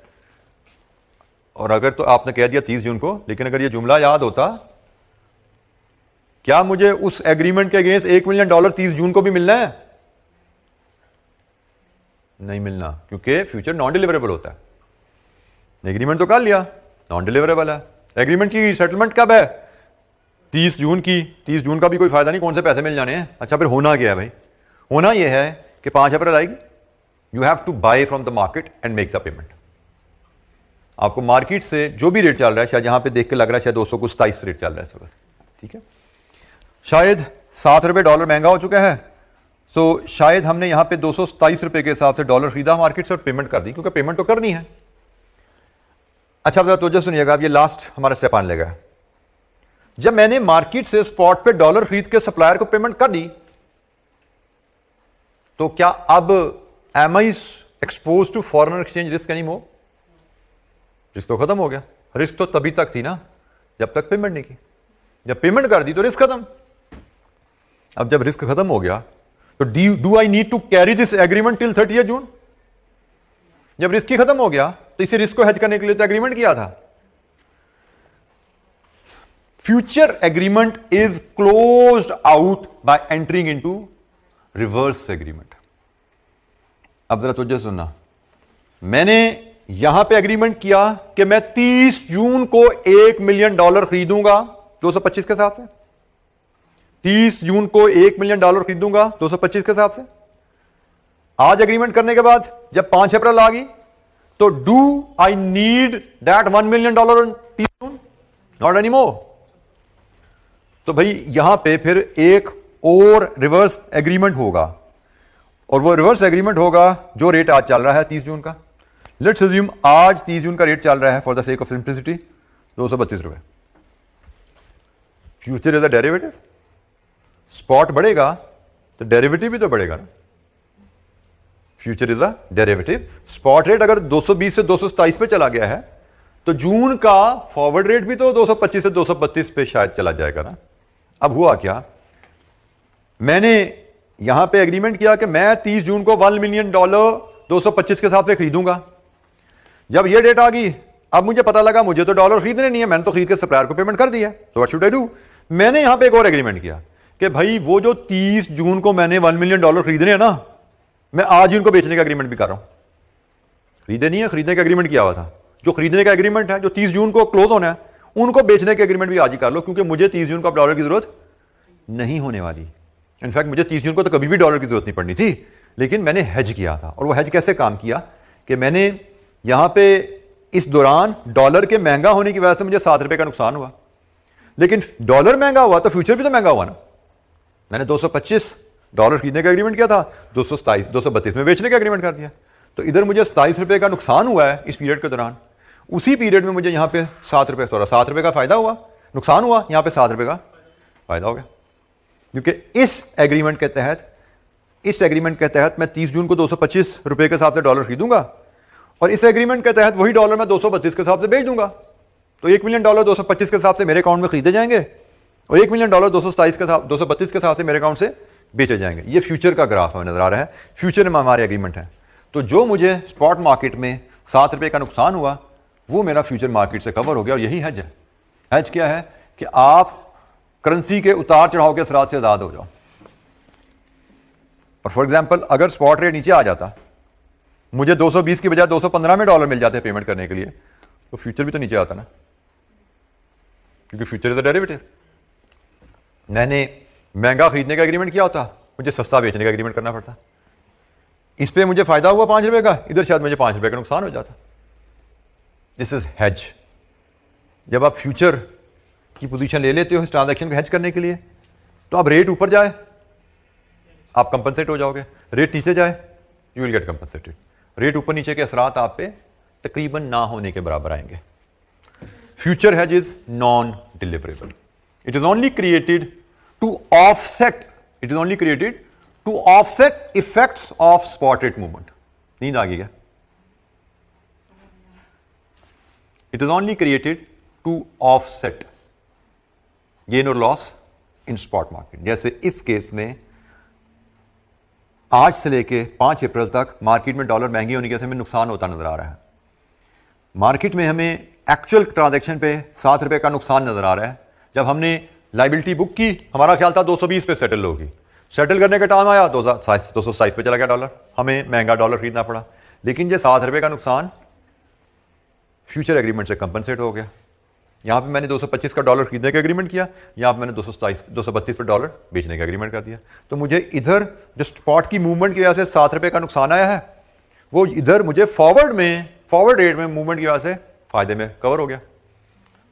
S1: और अगर तो आपने कह दिया 30 जून को, लेकिन अगर ये जुमला याद होता, क्या मुझे उस एग्रीमेंट के अगेंस्ट $1 मिलियन 30 जून को भी मिलना है? नहीं मिलना, क्योंकि फ्यूचर नॉन डिलीवरेबल होता है। एग्रीमेंट तो कर लिया, नॉन डिलीवरेबल है। एग्रीमेंट की सेटलमेंट कब है? 30 जून की। 30 जून का भी कोई फायदा नहीं, कौन से पैसे मिल जाने हैं। अच्छा, फिर होना क्या है भाई? होना यह है कि 5 अप्रैल आएगी, you have to buy from the market and make the payment. आपको मार्केट से जो भी रेट चल रहा है, शायद यहां पे देख के लग रहा है शायद 227 रेट चल रहा है इस वक्त, ठीक है, शायद 7 रुपए डॉलर महंगा हो चुका है। सो शायद हमने यहां पे 227 रुपए के हिसाब से डॉलर खरीदा मार्केट से और पेमेंट कर दी, क्योंकि पेमेंट तो करनी है। अच्छा, अब तो सुनिएगा, अब ये लास्ट हमारा स्टेप आने लगा। जब मैंने मार्केट से स्पॉट पे डॉलर खरीद के सप्लायर को पेमेंट कर दी, तो क्या अब am I expose to foreign exchange risk any more? Risk तो खत्म हो गया। रिस्क तो तभी तक थी ना जब तक पेमेंट नहीं की। जब पेमेंट कर दी तो रिस्क खत्म। अब जब रिस्क खत्म हो गया तो do I need to carry this agreement till 30th June? जब रिस्क ही खत्म हो गया तो इसी रिस्क को हेज करने के लिए तो एग्रीमेंट किया था। Future agreement is closed out by entering into reverse agreement. अब जरा तुझे सुनना, मैंने यहां पे एग्रीमेंट किया कि मैं 30 जून को $1 मिलियन खरीदूंगा 225 के हिसाब से। 30 जून को $1 मिलियन खरीदूंगा 225 के हिसाब से। आज एग्रीमेंट करने के बाद जब 5 अप्रैल आ गई तो do I need that $1 million on 30 June? Not any more. तो भाई यहां पे फिर एक और रिवर्स एग्रीमेंट होगा, और वो रिवर्स एग्रीमेंट होगा जो रेट आज चल रहा है 30 जून का। लेट्स अज्यूम आज 30 जून का रेट चल रहा है for the sake of simplicity 232 रुपए। Future is a derivative, spot बढ़ेगा तो डेरिवेटिव भी तो बढ़ेगा ना। Future is a derivative. Spot rate अगर 220 से 227 पे चला गया है तो जून का फॉरवर्ड रेट भी तो 225 से 232 पे शायद चला जाएगा ना। अब हुआ क्या, मैंने यहां पे एग्रीमेंट किया कि मैं 30 जून को $1 मिलियन 225 के हिसाब से खरीदूंगा। जब ये डेट आ गई, अब मुझे पता लगा मुझे तो डॉलर खरीदने नहीं है, मैंने तो खरीद के सप्लायर को पेमेंट कर दिया। तो व्हाट शुड आई डू? मैंने यहां पे एक और एग्रीमेंट किया कि भाई वो जो 30 जून को मैंने $1 मिलियन खरीदने हैं ना, मैं आज ही उनको बेचने का एग्रीमेंट भी कर रहा हूं। खरीदे नहीं है, खरीदने का एग्रीमेंट किया हुआ था। जो खरीदने का एग्रीमेंट है जो 30 जून को क्लोज होना है, उनको बेचने के एग्रीमेंट भी आज ही कर लो, क्योंकि मुझे 30 जून को अब डॉलर की जरूरत नहीं होने वाली। इनफैक्ट मुझे 30 जून को तो कभी भी डॉलर की जरूरत नहीं पड़नी थी, लेकिन मैंने हेज किया था। और वो हेज कैसे काम किया कि मैंने यहां पे इस दौरान डॉलर के महंगा होने की वजह से मुझे 7 रुपए का नुकसान हुआ, लेकिन डॉलर महंगा हुआ तो फ्यूचर भी तो महंगा हुआ ना। मैंने $225 खरीदने का एग्रीमेंट किया था, 232 में बेचने का एग्रीमेंट कर दिया। तो इधर मुझे 27 रुपए का नुकसान हुआ है इस पीरियड के दौरान। उसी पीरियड में मुझे यहां पे 7 रुपए का फायदा हुआ, नुकसान हुआ, यहां पे 7 रुपए का फायदा हो गया। क्योंकि इस एग्रीमेंट के तहत मैं 30 जून को 225 रुपए के हिसाब से डॉलर खरीदूंगा, और इस एग्रीमेंट के तहत वही डॉलर मैं 232 के हिसाब से बेच दूंगा। तो $1 मिलियन 225 के हिसाब से मेरे अकाउंट में खरीदे जाएंगे और $1 मिलियन 232 के हिसाब से मेरे अकाउंट से बेचे जाएंगे। ये फ्यूचर का ग्राफ हमें नजर आ रहा है, फ्यूचर में हमारे एग्रीमेंट है। तो जो मुझे स्पॉट मार्केट में ₹7 का नुकसान हुआ वो मेरा फ्यूचर मार्केट से कवर हो गया और यही हेज है। हेज क्या है कि आप करेंसी के उतार चढ़ाव के असरात से आजाद हो जाओ। और फॉर एग्जांपल अगर स्पॉट रेट नीचे आ जाता, मुझे 220 की बजाय 215 में डॉलर मिल जाते पेमेंट करने के लिए, तो फ्यूचर भी तो नीचे आता ना, क्योंकि फ्यूचर इज अ डेरिवेटिव। मैंने महंगा खरीदने का एग्रीमेंट किया होता, मुझे सस्ता बेचने का एग्रीमेंट करना पड़ता। इस पे मुझे फायदा हुआ ₹5 का, इधर शायद मुझे ₹5 का नुकसान हो जाता। This is hedge. जब आप फ्यूचर की पोजीशन ले लेते हो इस ट्रांजैक्शन को हेज करने के लिए, तो अब रेट ऊपर जाए आप कंपनसेट हो जाओगे, रेट नीचे जाए you will gate compensated. Rate ऊपर नीचे के असरात आप पे तकरीबन ना होने के बराबर आएंगे। Future hedge is non deliverable. It is only created to offset effects of spot rate movement. नींद आ गई क्या? It is only created to offset gain और लॉस इन स्पॉट मार्केट। जैसे इस केस में आज से लेके 5 अप्रैल तक मार्केट में डॉलर महंगी होने की वजह से हमें नुकसान होता नजर आ रहा है। मार्केट में हमें एक्चुअल ट्रांजैक्शन पे ₹7 का नुकसान नजर आ रहा है। जब हमने लाइबिलिटी बुक की हमारा ख्याल था 220 पे सेटल होगी, सेटल करने का टाइम आया 227 पे चला गया डॉलर, हमें महंगा डॉलर खरीदना पड़ा। लेकिन ये ₹7 का नुकसान फ्यूचर एग्रीमेंट से कंपनसेट हो गया। यहां पे मैंने 225 का डॉलर खरीदने का एग्रीमेंट किया, यहां पे मैंने 232 पे डॉलर बेचने का एग्रीमेंट कर दिया। तो मुझे इधर जो स्पॉट की मूवमेंट की वजह से ₹7 का नुकसान आया है, वो इधर मुझे फॉरवर्ड रेट में मूवमेंट की वजह से फायदे में कवर हो गया।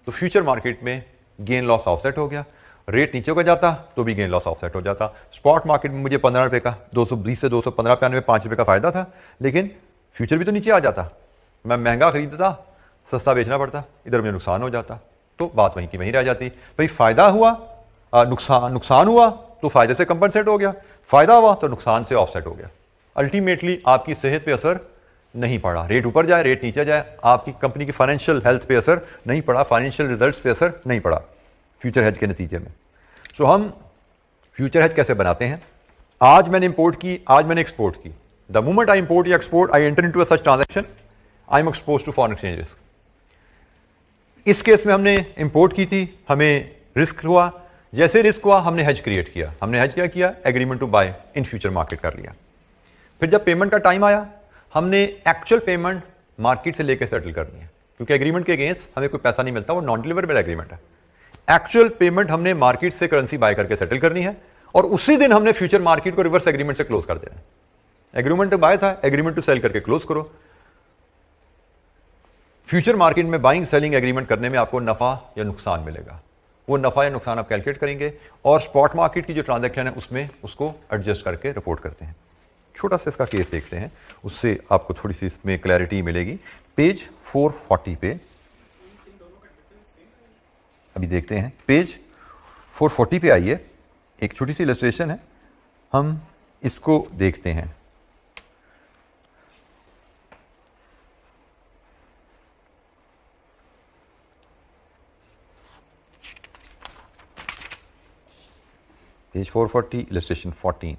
S1: तो फ्यूचर मार्केट में गेन लॉस ऑफसेट हो गया। रेट नीचे को जाता तो भी गेन लॉस ऑफसेट हो जाता। स्पॉट मार्केट में मुझे ₹15 का 220 से 215 पे आने में ₹5 का फायदा था, लेकिन फ्यूचर भी तो नीचे आ जाता। मैं महंगा खरीदता, सस्ता बेचना पड़ता, इधर में नुकसान हो जाता। तो बात वहीं की वहीं रह जाती। भाई फायदा हुआ, नुकसान हुआ तो फायदे से कंपनसेट हो गया, फायदा हुआ तो नुकसान से ऑफसेट हो गया। अल्टीमेटली आपकी सेहत पे असर नहीं पड़ा। रेट ऊपर जाए रेट नीचे जाए, आपकी कंपनी की फाइनेंशियल हेल्थ पे असर नहीं पड़ा, फाइनेंशियल रिजल्ट्स पे असर नहीं पड़ा फ्यूचर हेज के नतीजे में। सो हम फ्यूचर हेज कैसे बनाते हैं? आज मैंने इंपोर्ट की, आज मैंने एक्सपोर्ट की। द मोमेंट आई इंपोर्ट या export I enter into a such transaction, I am exposed to foreign exchange risk. इस केस में हमने इंपोर्ट की थी, हमें रिस्क हुआ। जैसे रिस्क हुआ हमने हेज क्रिएट किया। हमने हेज क्या किया? Agreement to buy in future market कर लिया। फिर जब पेमेंट का टाइम आया, हमने एक्चुअल पेमेंट मार्केट से लेकर सेटल करनी है, क्योंकि एग्रीमेंट के अगेंस्ट हमें कोई पैसा नहीं मिलता, वो नॉन डिलीवरेबल एग्रीमेंट है। एक्चुअल पेमेंट हमने मार्केट से करेंसी बाय करके सेटल करनी है और उसी दिन हमने फ्यूचर मार्केट को रिवर्स एग्रीमेंट से क्लोज कर देना है। एग्रीमेंट टू बाय था, एग्रीमेंट टू सेल करके क्लोज करो। फ्यूचर मार्केट में बाइंग सेलिंग एग्रीमेंट करने में आपको नफा या नुकसान मिलेगा, वो नफा या नुकसान आप कैलकुलेट करेंगे और स्पॉट मार्केट की जो ट्रांजैक्शन है उसमें उसको एडजस्ट करके रिपोर्ट करते हैं। छोटा सा इसका केस देखते हैं, उससे आपको थोड़ी सी इसमें क्लैरिटी मिलेगी। पेज 440 पे अभी देखते हैं, पेज 440 पे आइए, एक छोटी सी इलस्ट्रेशन है, हम इसको देखते हैं। Page 440 illustration 14।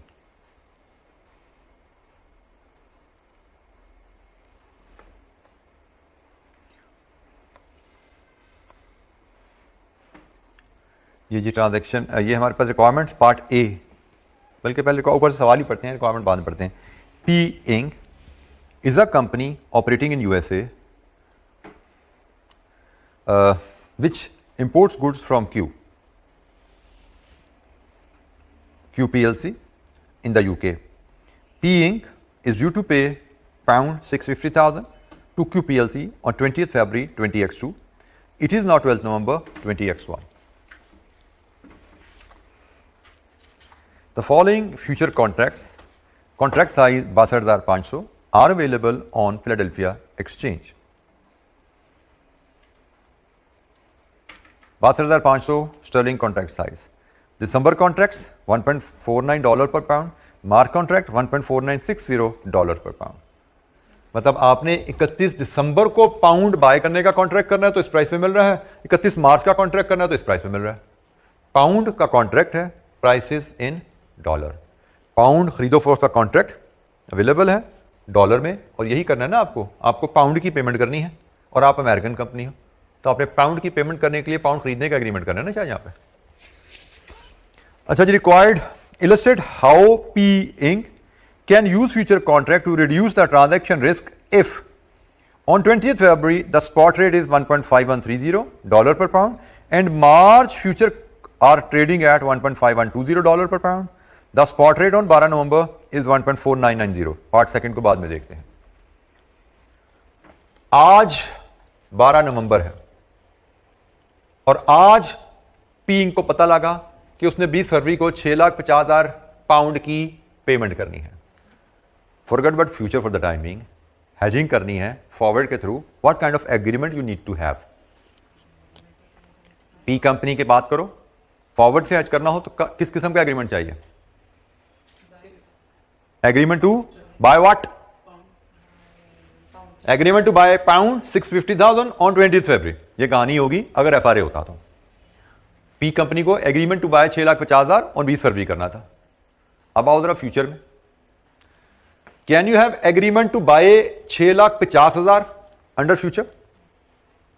S1: ये जी ट्रांजैक्शन, ये हमारे पास रिक्वायरमेंट्स पार्ट ए, बल्कि पहले ऊपर से सवाल ही पढ़ते हैं, रिक्वायरमेंट बाद में पढ़ते हैं। P Inc is a company operating in USA which imports goods from Q PLC in the UK. P Inc. is due to pay £650,000 to Q PLC on 20th February 20X2. It is now 12th November 20X1. The following future contracts, contract size 62,500, are available on Philadelphia Exchange. 62,500 sterling contract size. December contracts $1.49 per pound, March contract $1.4960 per pound. मतलब आपने 31 दिसंबर को pound buy करने का contract करना है तो इस price पे मिल रहा है, 31 मार्च का कॉन्ट्रैक्ट करना है तो इस प्राइस पे मिल रहा है। पाउंड का कॉन्ट्रैक्ट है, प्राइसेस इन डॉलर। पाउंड खरीदो फरोख्त का कॉन्ट्रैक्ट अवेलेबल है डॉलर में, और यही करना है ना आपको पाउंड की पेमेंट करनी है, और आप अमेरिकन कंपनी हो तो आपने पाउंड की पेमेंट करने के लिए पाउंड खरीदने का एग्रीमेंट करना है ना चाहे यहाँ पे। अच्छा जी, required illustrate how P Inc. can use future contract to reduce the transaction risk if on 20th February the spot rate is 1.5130 dollar per pound and March future are trading at 1.5120 dollar per pound. The spot rate on 12 November is 1.4990. Part second को बाद में देखते हैं। आज 12 नवंबर है और आज P ink को पता लगा कि उसने 20 फरवरी को 6,50,000 पाउंड की पेमेंट करनी है। Forget but future for the time being, hedging करनी है फॉरवर्ड के थ्रू। What kind of agreement you need to have? P company की बात करो, फॉरवर्ड से हेज करना हो तो किस किस्म का एग्रीमेंट चाहिए? Agreement to buy what? Agreement to buy pound 650,000 on 20th February. ये कहानी होगी अगर एफआरए होता तो। पी कंपनी को एग्रीमेंट टू बाय 6,50,000 और 20 फरवरी करना था। अब आओ जरा फ्यूचर में, can you have agreement to buy 6,50,000 under future?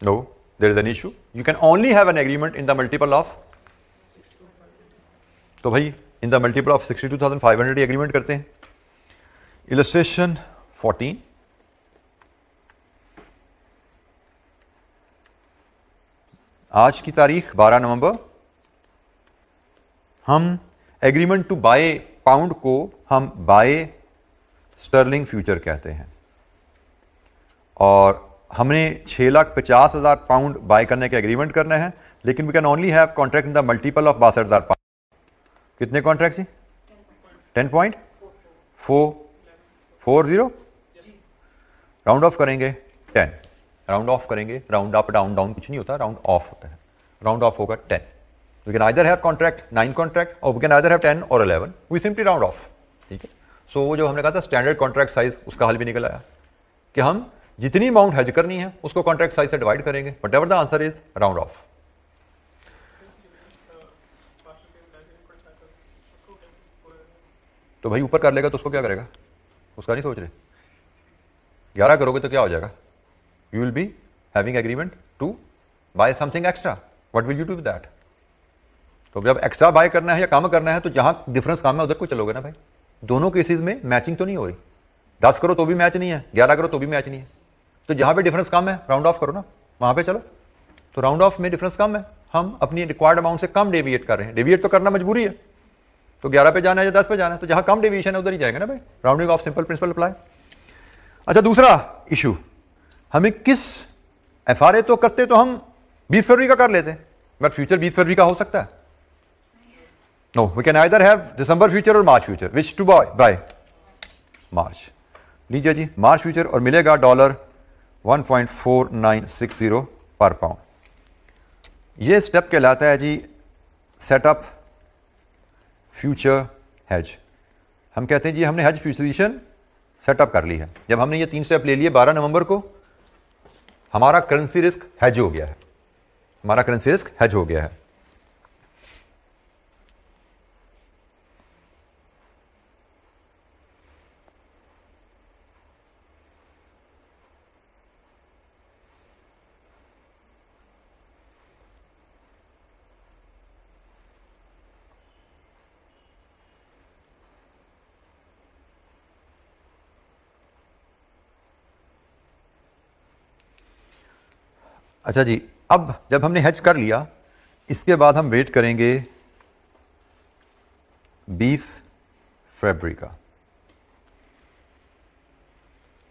S1: No, there is an issue. You can only have an agreement in the multiple of, तो भाई in the multiple of 62,500 agreement करते हैं। इलस्ट्रेशन 14, आज की तारीख 12 नवंबर। हम एग्रीमेंट टू बाय पाउंड को हम बाय स्टर्लिंग फ्यूचर कहते हैं, और हमने 6,50,000 पाउंड बाय करने का एग्रीमेंट करना है, लेकिन we can only have contract in the multiple of 62,000 pound. कितने कॉन्ट्रैक्ट जी? 10.440। राउंड ऑफ करेंगे 10, राउंड ऑफ करेंगे, राउंड अप डाउन डाउन कुछ नहीं होता, राउंड ऑफ होता है। राउंड ऑफ होगा 10। We can either have contract 9 contract और वी कैन आइदर हैव 10 और 11। We simply round off. ठीक है, सो वो जो हमने कहा था स्टैंडर्ड कॉन्ट्रैक्ट साइज, उसका हल भी निकल आया कि हम जितनी अमाउंट हेज करनी है उसको कॉन्ट्रैक्ट साइज से डिवाइड करेंगे। But ever the answer is round of. तो भाई ऊपर कर लेगा तो उसको क्या करेगा? उसका नहीं सोच रहे। 11 करोगे तो क्या हो जाएगा? You will be having agreement to buy something extra. What will you do with that? तो जब एक्स्ट्रा बाय करना है या काम करना है तो जहां डिफरेंस काम है उधर को चलोगे ना भाई। दोनों केसेस में मैचिंग तो नहीं हो रही। 10 करो तो भी मैच नहीं है, 11 करो तो भी मैच नहीं है। तो जहां पे डिफरेंस कम है राउंड ऑफ करो ना, वहां पे चलो। तो राउंड ऑफ में डिफरेंस कम है, हम अपनी रिक्वायर्ड अमाउंट से कम डेविएट कर रहे हैं। डेविएट तो करना मजबूरी है, तो 11 पे जाना है या 10 पे जाना है, तो जहां कम डेविएशन है उधर ही जाएगा ना भाई। Rounding off simple principal apply. अच्छा, दूसरा इशू, हमें किस एफआरए तो करते तो हम 20 फरवरी का कर लेते, बट फ्यूचर 20 फरवरी का हो सकता है? No, we can either have दिसंबर future or March future. Which to buy? March. लीजिए जी मार्च फ्यूचर, और मिलेगा डॉलर 1.4960 पर पाउंड। ये स्टेप कहलाता है जी सेटअप फ्यूचर हेज। हम कहते हैं जी हमने हेज पोजीशन सेटअप कर ली है। जब हमने ये 3 स्टेप ले लिए 12 नवंबर को, हमारा करेंसी रिस्क हेज हो गया है। हमारा करेंसी रिस्क हेज हो गया है। अच्छा जी, अब जब हमने हेज कर लिया, इसके बाद हम वेट करेंगे 20 फरवरी का।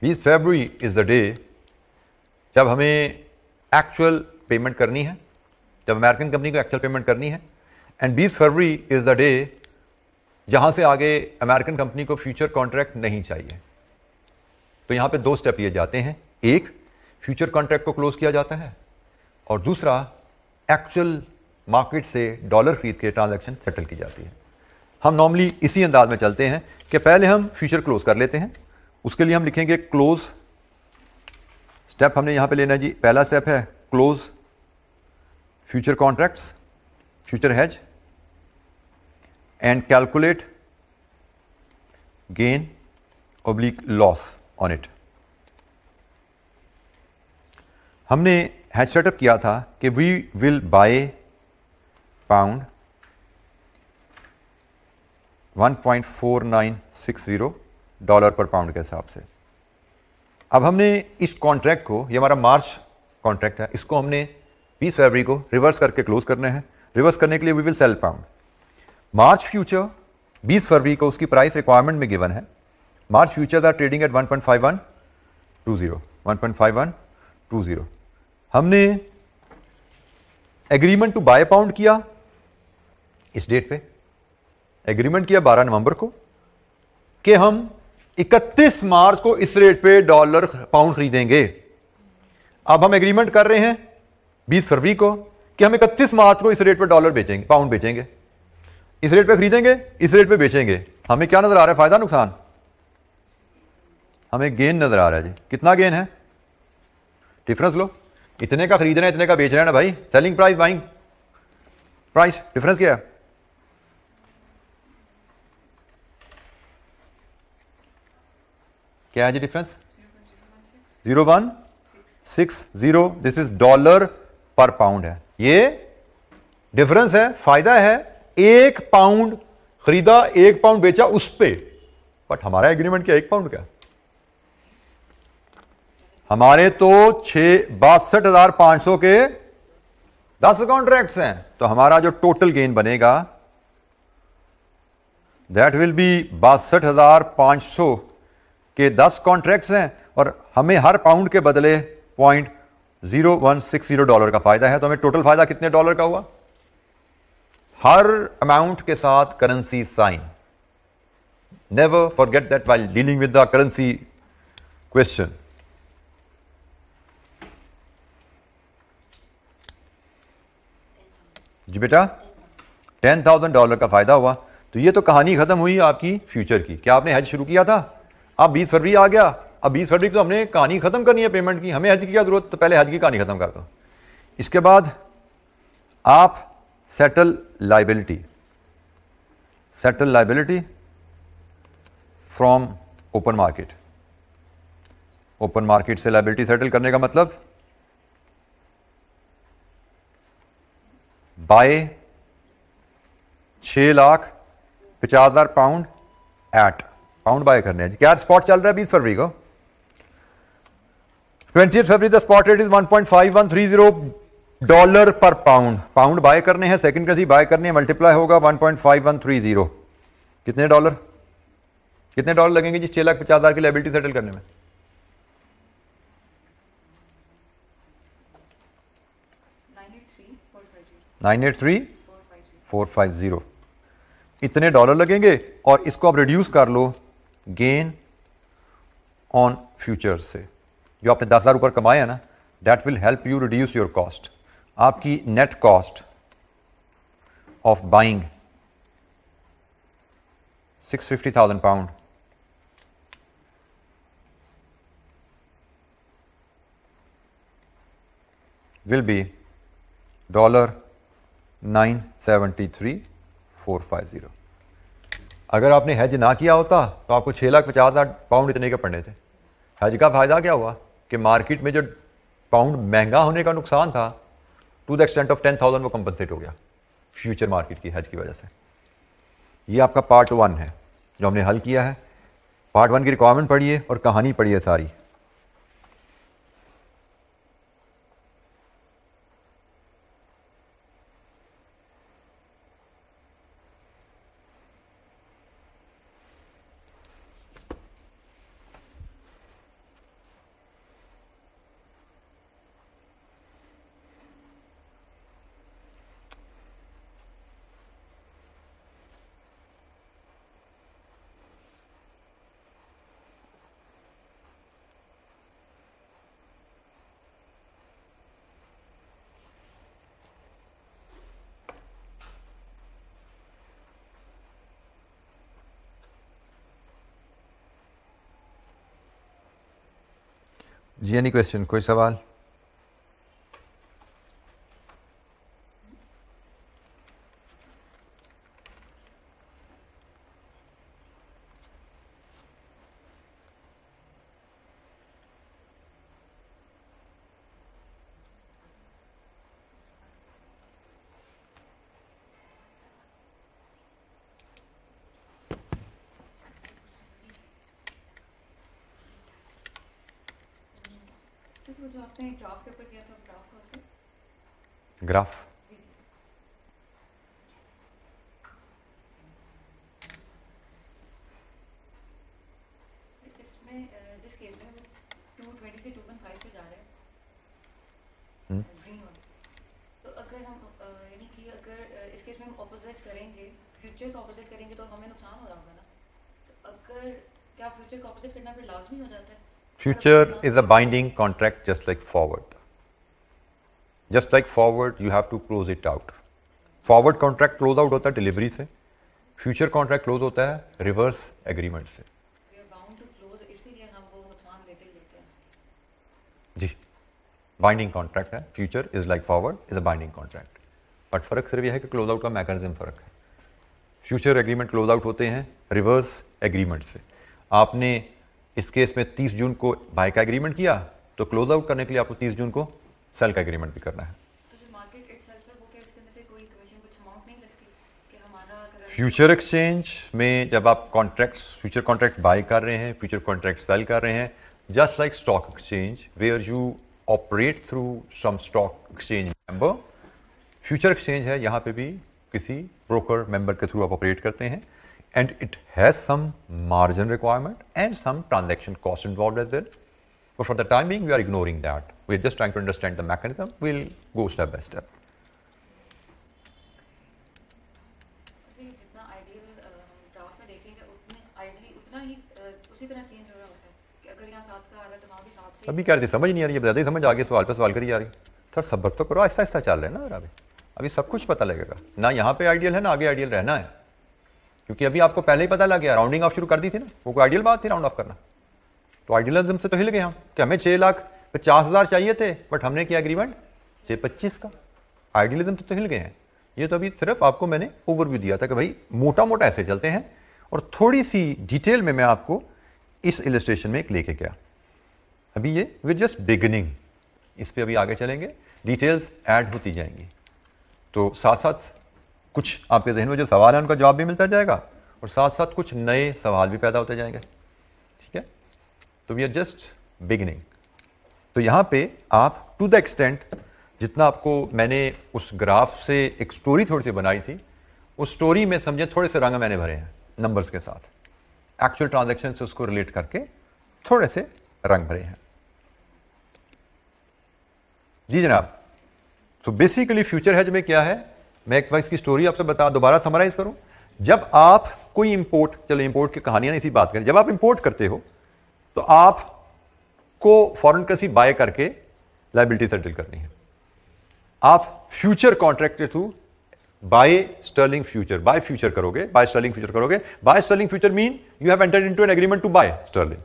S1: 20 फरवरी इज द डे जब हमें एक्चुअल पेमेंट करनी है, जब अमेरिकन कंपनी को एक्चुअल पेमेंट करनी है। And 20 February is the day जहां से आगे अमेरिकन कंपनी को फ्यूचर कॉन्ट्रैक्ट नहीं चाहिए। तो यहां पे 2 स्टेप लिए जाते हैं। एक, फ्यूचर कॉन्ट्रैक्ट को क्लोज किया जाता है, और दूसरा एक्चुअल मार्केट से डॉलर खरीद के ट्रांजैक्शन सेटल की जाती है। हम नॉर्मली इसी अंदाज में चलते हैं कि पहले हम फ्यूचर क्लोज कर लेते हैं। उसके लिए हम लिखेंगे क्लोज स्टेप हमने यहां पे लेना है जी, पहला स्टेप है close future contracts, future hedge and calculate gain oblique loss on it. हमने हैज सेटअप किया था कि we will buy pound 1.4960 dollar per pound के हिसाब से। अब हमने इस कॉन्ट्रैक्ट को, ये हमारा मार्च कॉन्ट्रैक्ट है, इसको हमने 20 फरवरी को रिवर्स करके क्लोज करना है। रिवर्स करने के लिए we will sell pound. March future 20 फरवरी को उसकी प्राइस रिक्वायरमेंट में गिवन है। March futures are trading at 1.5120। हमने एग्रीमेंट टू बाय पाउंड किया इस डेट पे, एग्रीमेंट किया 12 नवंबर को कि हम 31 मार्च को इस रेट पे डॉलर पाउंड खरीदेंगे। अब हम एग्रीमेंट कर रहे हैं 20 फरवरी को कि हम 31 मार्च को इस रेट पे डॉलर बेचेंगे, पाउंड बेचेंगे, इस रेट पे खरीदेंगे, इस रेट पे बेचेंगे। हमें क्या नजर आ रहा है, फायदा नुकसान? हमें गेन नजर आ रहा है जी। कितना गेन है? डिफरेंस लो, इतने का खरीद रहे हैं, इतने का बेच रहे हैं ना भाई, selling price buying price, difference क्या है? क्या है जी difference? 0.160। This is dollar per pound है, ये डिफरेंस है, फायदा है। 1 पाउंड खरीदा, 1 पाउंड बेचा उस पे, बट हमारा एग्रीमेंट क्या 1 पाउंड का? हमारे तो 62,500 के 10 कॉन्ट्रैक्ट्स हैं, तो हमारा जो टोटल गेन बनेगा दैट विल बी 62,500 के 10 कॉन्ट्रैक्ट्स हैं, और हमें हर पाउंड के बदले 0.0160 डॉलर का फायदा है। तो हमें टोटल फायदा कितने डॉलर का हुआ? हर अमाउंट के साथ currency sign. Never forget that while dealing with the currency question. जी बेटा, 10,000 डॉलर का फायदा हुआ। तो ये तो कहानी खत्म हुई आपकी फ्यूचर की। क्या आपने हेज शुरू किया था? अब 20 फरवरी आ गया, अब 20 फरवरी तो हमने कहानी खत्म करनी है पेमेंट की, हमें हज की क्या जरूरत? तो पहले हज की कहानी खत्म कर दो। इसके बाद आप settle liability, settle liability from open market. Open market से लाइबिलिटी सेटल करने का मतलब buy 6,50,000 pound at, pound buy करने हैं। क्या स्पॉट चल रहा है 20 फरवरी को? 20 फरवरी the spot rate is 1.5130 dollar per pound. Pound buy करने हैं, सेकंड करेंसी बाय करनी है, मल्टीप्लाई होगा 1.5130। कितने डॉलर? कितने डॉलर लगेंगे जी 6,50,000 की लायबिलिटी सेटल करने में? 983,450 इतने डॉलर लगेंगे। और इसको आप रिड्यूस कर लो गेन ऑन फ्यूचर्स से, जो आपने 10,000 ऊपर कमाया ना, that will help you reduce your cost. आपकी net cost of buying 650,000 pound will be $973,450। अगर आपने हेज ना किया होता तो आपको 6,50,000 पाउंड इतने के पड़ने थे। हेज का फायदा क्या हुआ कि मार्केट में जो पाउंड महंगा होने का नुकसान था, टू द एक्सटेंट ऑफ 10,000 वो कंपनसेट हो गया फ्यूचर मार्केट की हेज की वजह से। ये आपका पार्ट 1 है जो हमने हल किया है। पार्ट 1 की रिक्वायरमेंट पढ़िए और कहानी पढ़िए सारी। जी एनी क्वेश्चन, कोई सवाल?
S2: जो आपने ग्राफ के ऊपर किया था, ग्राफ का
S1: ग्राफ
S2: इसमें जिस केस में 220 से 2.5 पे जा रहे हैं ग्रीन वाला, तो अगर हम यानी कि अगर इस केस में हम ऑपोजिट करेंगे, फ्यूचर को ऑपोजिट करेंगे तो हमें नुकसान हो रहा होगा ना। तो अगर क्या फ्यूचर को ऑपोजिट करना फिर लाजमी हो जाता है?
S1: Future is a binding contract just like forward. Just like forward, you have to close it out. Forward contract close out होता है डिलीवरी से, फ्यूचर कॉन्ट्रैक्ट क्लोज होता है रिवर्स एग्रीमेंट से।
S2: We are bound to close, इसीलिए हम वो नुकसान लेते हैं।
S1: जी, बाइंडिंग कॉन्ट्रैक्ट है, future is like forward is a binding contract. But फर्क सिर्फ यह है कि क्लोज आउट का मैकेनिज्म फर्क है। फ्यूचर एग्रीमेंट क्लोज आउट होते हैं रिवर्स एग्रीमेंट से। आपने इस केस में 30 जून को बाय का एग्रीमेंट किया, तो क्लोज आउट करने के लिए आपको 30 जून को सेल का एग्रीमेंट भी करना है।
S2: तो जो मार्केट इटसेल्फ है वो क्या इसके अंदर से कोई कमीशन कुछ अमाउंट नहीं लगती कि हमारा अगर
S1: फ्यूचर एक्सचेंज में जब आप कॉन्ट्रैक्ट्स फ्यूचर कॉन्ट्रैक्ट बाय कर रहे हैं, फ्यूचर कॉन्ट्रैक्ट सेल कर रहे हैं, just like stock exchange where you operate through some stock exchange member, future exchange है, यहाँ पे भी किसी ब्रोकर मेंबर के थ्रू आप ऑपरेट करते हैं, and it has some margin requirement and some transaction cost involved as well. But for the time being, we are ignoring that. We are just trying to understand the mechanism. We'll go step by step.
S2: जितना ideal graph में देखेंगे उतने ideally उतना ही उसी तरह change हो रहा होता है कि अगर यहाँ 7 का आ रहा है तो वहाँ भी 7 से।
S1: अभी क्या रही समझ नहीं आ रही है, ज़्यादा ही समझ आगे सवाल पे सवाल करी जा रही। थोड़ा सब्र तो करो, आहिस्ता आहिस्ता चल रहे हैं ना। अभी सब कुछ पता लगेगा ना, यहाँ पे आइडियल है ना आगे आइडियल रहना है, क्योंकि अभी आपको पहले ही पता लग गया, राउंडिंग ऑफ शुरू कर दी थी ना, वो कोई आइडियल बात थी राउंड ऑफ करना। तो आइडियलिज्म से तो हिल गए हम कि हमें 6,50,000 चाहिए थे, बट हमने किया एग्रीमेंट 625 का। आइडियलिज्म से तो हिल गए हैं। ये तो अभी सिर्फ आपको मैंने ओवरव्यू दिया था कि भाई मोटा मोटा ऐसे चलते हैं, और थोड़ी सी डिटेल में मैं आपको इस इलस्ट्रेशन में एक लेके गया। अभी ये विद जस्ट बिगिनिंग, इस पर अभी आगे चलेंगे, डिटेल्स ऐड होती जाएंगी, तो साथ साथ कुछ आपके जहन में जो सवाल है उनका जवाब भी मिलता जाएगा, और साथ साथ कुछ नए सवाल भी पैदा होते जाएंगे। ठीक है, तो वी आर जस्ट बिगिनिंग। तो यहाँ पे आप टू द एक्सटेंट जितना आपको मैंने उस ग्राफ से एक स्टोरी थोड़ी सी बनाई थी, उस स्टोरी में समझे थोड़े से रंग मैंने भरे हैं नंबर्स के साथ, एक्चुअल ट्रांजैक्शन से उसको रिलेट करके थोड़े से रंग भरे हैं। जी जनाब, तो बेसिकली फ्यूचर हेज में क्या है, मैं एक बार इसकी स्टोरी आपसे दोबारा समराइज करूं। जब आप कोई इंपोर्ट, चलो इंपोर्ट की कहानियां इसी बात करें, जब आप इंपोर्ट करते हो तो आपको फॉरेन करेंसी बाय करके लायबिलिटी सेटल करनी है। आप फ्यूचर कॉन्ट्रैक्ट के through buy sterling future, buy future करोगे, बाय स्टर्लिंग फ्यूचर करोगे। Buy sterling future mean you have entered into an agreement to buy sterling.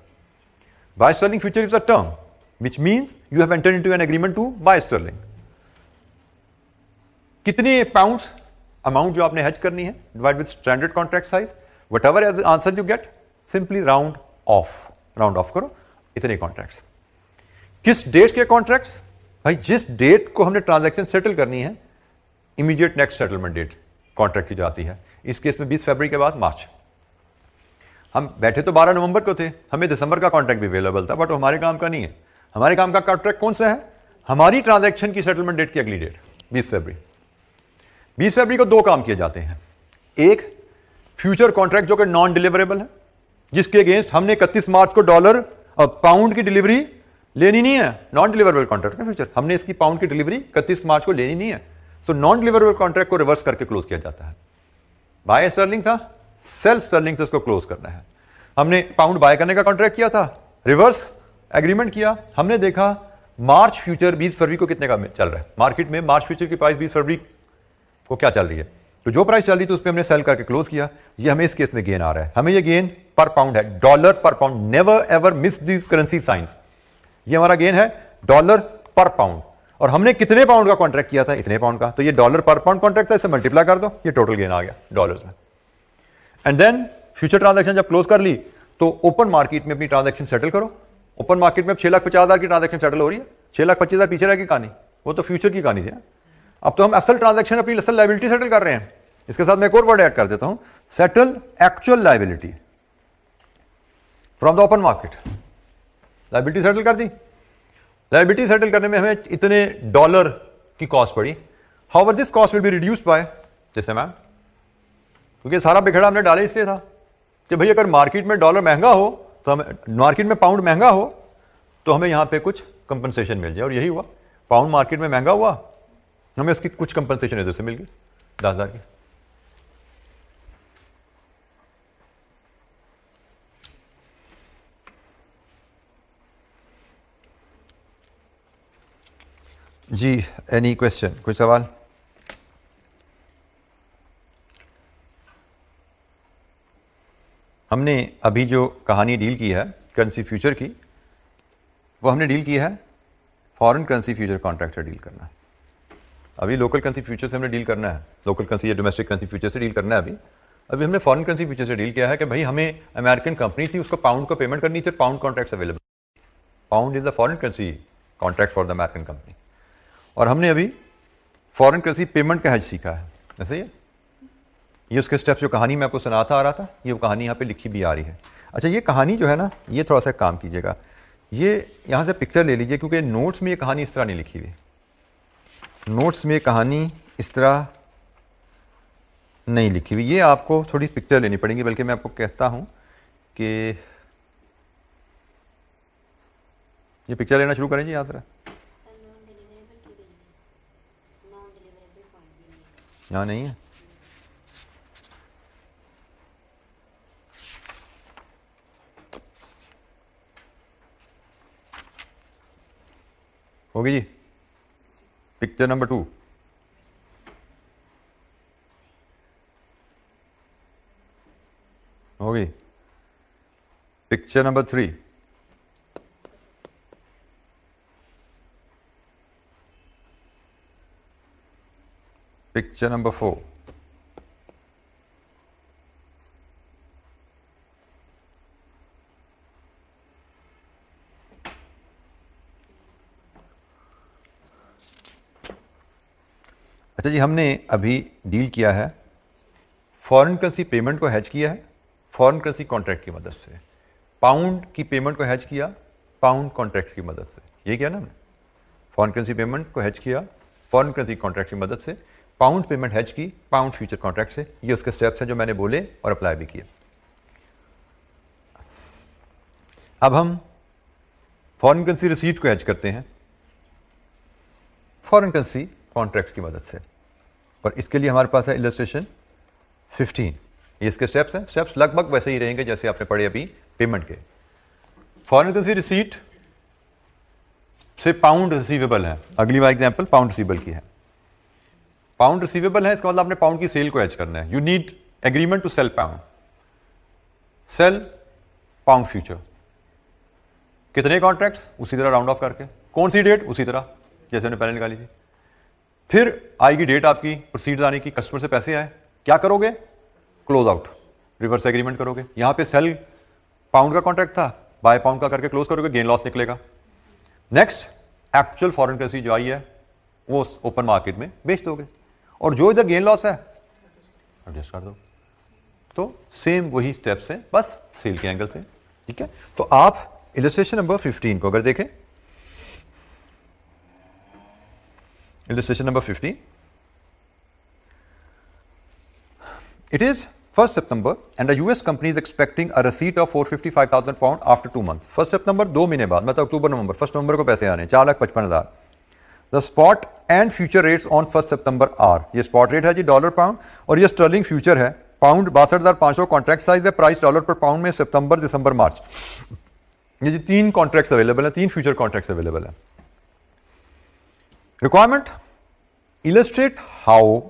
S1: Buy sterling future is a term which means you have entered into an agreement to buy sterling. कितने pounds amount जो आपने hedge करनी है, divide with standard contract size, whatever as answer you get, simply round off करो, इतने contracts. किस date के contracts? भाई जिस डेट को हमने ट्रांजैक्शन सेटल करनी है, immediate next settlement date contract की जाती है। इस केस में 20 फरवरी के बाद मार्च। हम बैठे तो 12 नवंबर को थे, हमें दिसंबर का कॉन्ट्रैक्ट भी अवेलेबल था, बट वो हमारे काम का नहीं है। हमारे काम का कॉन्ट्रैक्ट कौन सा है? हमारी ट्रांजैक्शन की सेटलमेंट डेट की अगली डेट 20 फरवरी। 20 फरवरी को दो काम किए जाते हैं। एक फ्यूचर कॉन्ट्रैक्ट जो कि नॉन डिलीवरेबल है, जिसके अगेंस्ट हमने 31 मार्च को डॉलर और पाउंड की डिलीवरी लेनी नहीं है। नॉन डिलीवरेबल कॉन्ट्रैक्ट है फ्यूचर, हमने इसकी पाउंड की डिलीवरी 31 मार्च को लेनी नहीं है, तो नॉन डिलीवरेबल कॉन्ट्रैक्ट को रिवर्स करके क्लोज किया जाता है। बाय स्टर्लिंग था, सेल स्टर्लिंग से उसको क्लोज करना है। हमने पाउंड बाय करने का कॉन्ट्रैक्ट किया था, रिवर्स एग्रीमेंट किया, हमने देखा मार्च फ्यूचर 20 फरवरी को कितने का चल रहा है मार्केट में, मार्च फ्यूचर की प्राइस 20 फरवरी को क्या चल रही है, तो जो प्राइस चल रही थी उस पर हमने सेल करके क्लोज किया। ये हमें इस केस में गेन आ रहा है, हमें ये गेन पर पाउंड है, dollar per pound. Never ever miss this currency science. ये हमारा गेन है डॉलर पर पाउंड, और हमने कितने पाउंड का कॉन्ट्रैक्ट किया था, इतने पाउंड का, तो ये डॉलर पर पाउंड कॉन्ट्रैक्ट था, इसे मल्टीप्लाई कर दो, ये टोटल गेन आ गया डॉलर्स में। एंड देन फ्यूचर ट्रांजैक्शन जब क्लोज कर ली तो ओपन मार्केट में अपनी ट्रांजैक्शन सेटल करो। ओपन मार्केट में 6,50,000 की ट्रांजैक्शन सेटल हो रही है, 6,25,000 पीछे रह की कहानी, वो तो फ्यूचर की कहानी थी। अब तो हम असल ट्रांजैक्शन अपनी असल लायबिलिटी सेटल कर रहे हैं। इसके साथ मैं एक और वर्ड ऐड कर देता हूं, settle actual liability from the open market. Liability settle कर दी, लायबिलिटी सेटल करने में हमें इतने डॉलर की कॉस्ट पड़ी। However this cost will be reduced by, जैसे मैम, क्योंकि सारा बिखड़ा हमने डाला इसलिए था कि भाई अगर मार्केट में डॉलर महंगा हो तो हमें, मार्केट में पाउंड महंगा हो तो हमें यहां पे कुछ कंपनसेशन मिल जाए, और यही हुआ। पाउंड मार्केट में महंगा हुआ, हमें उसकी कुछ कंपनसेशन इधर से मिल गई 10,000 की। जी, एनी क्वेश्चन, कोई सवाल? हमने अभी जो कहानी डील की है करेंसी फ्यूचर की, वो हमने डील की है फॉरेन करेंसी फ्यूचर कॉन्ट्रैक्ट से डील करना है। अभी लोकल करेंसी फ्यूचर से हमने डील करना है, लोकल करेंसी या डोमेस्टिक करेंसी फ्यूचर से डील करना है। अभी हमने फॉरेन करेंसी फ्यूचर से डील किया है कि भाई हमें अमेरिकन कंपनी थी, उसको पाउंड को पेमेंट करनी थी, pound contract available. Pound is the foreign currency contract for the American company, और हमने अभी फॉरेन करेंसी पेमेंट का हैज सीखा है। ऐसे ही ये उसके स्टेप्स, जो कहानी मैं आपको सुनाता आ रहा था, ये वो कहानी यहाँ पे लिखी भी आ रही है। अच्छा, ये कहानी जो है ना, ये थोड़ा सा काम कीजिएगा, ये यहाँ से पिक्चर ले लीजिए, क्योंकि नोट्स में ये कहानी इस तरह नहीं लिखी हुई। नोट्स में कहानी इस तरह नहीं लिखी हुई, ये आपको थोड़ी पिक्चर लेनी पड़ेगी। बल्कि मैं आपको कहता हूँ कि ये पिक्चर लेना शुरू करें जी यहाँ तरह। यहाँ नहीं है, होगी जी। पिक्चर नंबर 2, होगी। पिक्चर नंबर 3, पिक्चर नंबर 4, अच्छा जी, हमने अभी डील किया है फॉरेन करेंसी पेमेंट को हैज किया है फॉरेन करेंसी कॉन्ट्रैक्ट की मदद से। पाउंड की पेमेंट को हैज किया पाउंड कॉन्ट्रैक्ट की मदद से। ये किया ना हमने, फॉरेन करेंसी पेमेंट को हैज किया फॉरेन करेंसी कॉन्ट्रैक्ट की मदद से, पाउंड पेमेंट हैज की पाउंड फ्यूचर कॉन्ट्रैक्ट से। ये उसके स्टेप्स हैं जो मैंने बोले और अप्लाई भी किए। अब हम फॉरेन करेंसी रिसीट को हैज करते हैं फॉरेन करेंसी कॉन्ट्रैक्ट की मदद से, और इसके लिए हमारे पास है इलस्ट्रेशन 15। ये इसके स्टेप्स हैं। स्टेप्स लगभग वैसे ही रहेंगे जैसे आपने पढ़े अभी पेमेंट के। फॉरेन करेंसी रिसीट से पाउंड रिसीवेबल है। अगली बार एग्जांपल पाउंड रिसीवेबल की है। पाउंड रिसीवेबल है, इसका मतलब आपने पाउंड की सेल को हैज करना है। You need agreement to sell pound, sell pound future. कितने कॉन्ट्रैक्ट्स, उसी तरह राउंड ऑफ करके। कौन सी डेट, उसी तरह जैसे हमने पहले निकाली थी। फिर आएगी डेट आपकी प्रोसीड्स आने की, कस्टमर से पैसे आए, क्या करोगे, क्लोज आउट, रिवर्स एग्रीमेंट करोगे। यहां पे सेल पाउंड का कॉन्ट्रैक्ट था, बाय पाउंड का करके क्लोज करोगे, गेन लॉस निकलेगा। नेक्स्ट एक्चुअल फॉरेन करेंसी जो आई है वो ओपन मार्केट में बेच दोगे, और जो इधर गेन लॉस है एडजस्ट कर दो। तो सेम वही स्टेप्स हैं, बस सेल के एंगल से। ठीक है, तो आप इलस्ट्रेशन नंबर 15 को अगर देखें, illustration number 15, it is 1st September and a US company is expecting a receipt of 455,000 pound after 2 months. 1st September 2 महीने बाद, मतलब अक्टूबर नवंबर, 1 नवंबर को पैसे आने 4,55,000। The spot and future rates on 1st September are, ये spot rate है जी dollar pound, और ये स्टर्लिंग फ्यूचर है। पाउंड 62,500 कॉन्ट्रैक्ट साइज है, प्राइस डॉलर पर पाउंड में सितंबर दिसंबर मार्च। ये जी 3 कॉन्ट्रैक्ट्स अवेलेबल है, 3 फ्यूचर कॉन्ट्रैक्ट्स अवेलेबल है। Requirement: illustrate how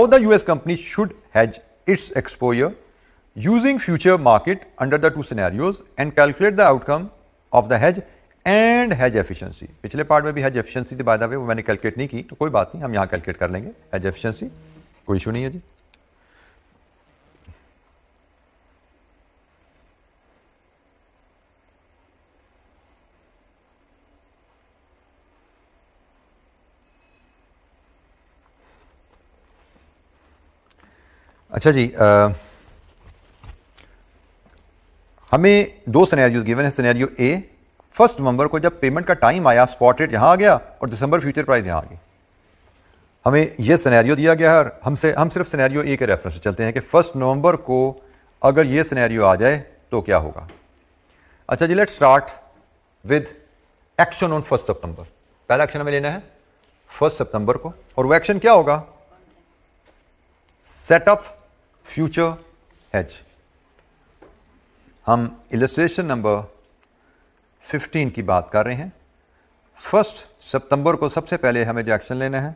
S1: the US company should hedge its exposure using future market under the two scenarios and calculate the outcome of the hedge and hedge efficiency. पिछले part में भी hedge efficiency थी bye the वे, वो मैंने calculate नहीं की, तो कोई बात नहीं, हम यहाँ कैलकुलेट कर लेंगे hedge efficiency, कोई इशू नहीं है जी. अच्छा जी, हमें दो सिनेरियोज गिवन है. सिनेरियो ए, 1 नवंबर को जब पेमेंट का टाइम आया, स्पॉट रेट यहां आ गया और दिसंबर फ्यूचर प्राइस यहां आ गई. हमें यह सिनेरियो दिया गया है और हम सिर्फ सिनेरियो ए के रेफरेंस से चलते हैं कि 1 नवंबर को अगर यह सिनेरियो आ जाए तो क्या होगा. अच्छा जी, let's start with action on 1 सितंबर. पहला एक्शन हमें लेना है 1 सितंबर को, और वो एक्शन क्या होगा? Setup future hedge. हम इलस्ट्रेशन नंबर 15 की बात कर रहे हैं. 1 सितंबर को सबसे पहले हमें जो एक्शन लेना है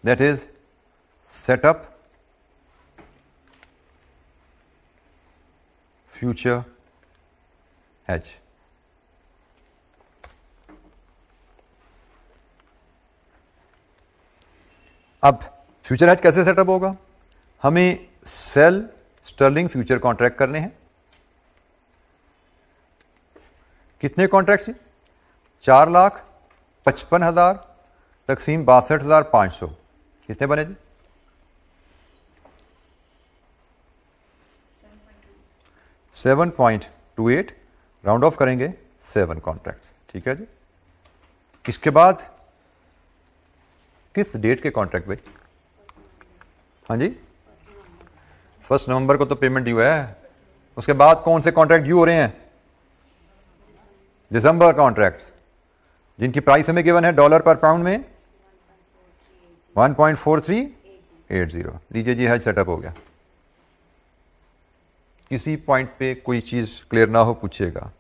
S1: that is setup future hedge. अब फ्यूचर हेज कैसे सेटअप होगा? हमें सेल स्टर्लिंग फ्यूचर कॉन्ट्रैक्ट करने हैं. कितने कॉन्ट्रैक्ट्स? 4,55,000 तकसीम 62,500. कितने बने जी? 7.28. राउंड ऑफ करेंगे 7 कॉन्ट्रैक्ट्स. ठीक है जी. इसके बाद किस डेट के कॉन्ट्रैक्ट भाई? हाँ जी, 1 नवंबर को तो पेमेंट ड्यू है. उसके बाद कौन से कॉन्ट्रैक्ट ड्यू हो रहे हैं? दिसंबर कॉन्ट्रैक्ट्स, जिनकी प्राइस हमें गिवन है डॉलर पर पाउंड में 1.4380. लीजिए जी, हेज सेटअप हो गया. किसी पॉइंट पे कोई चीज क्लियर ना हो पूछिएगा.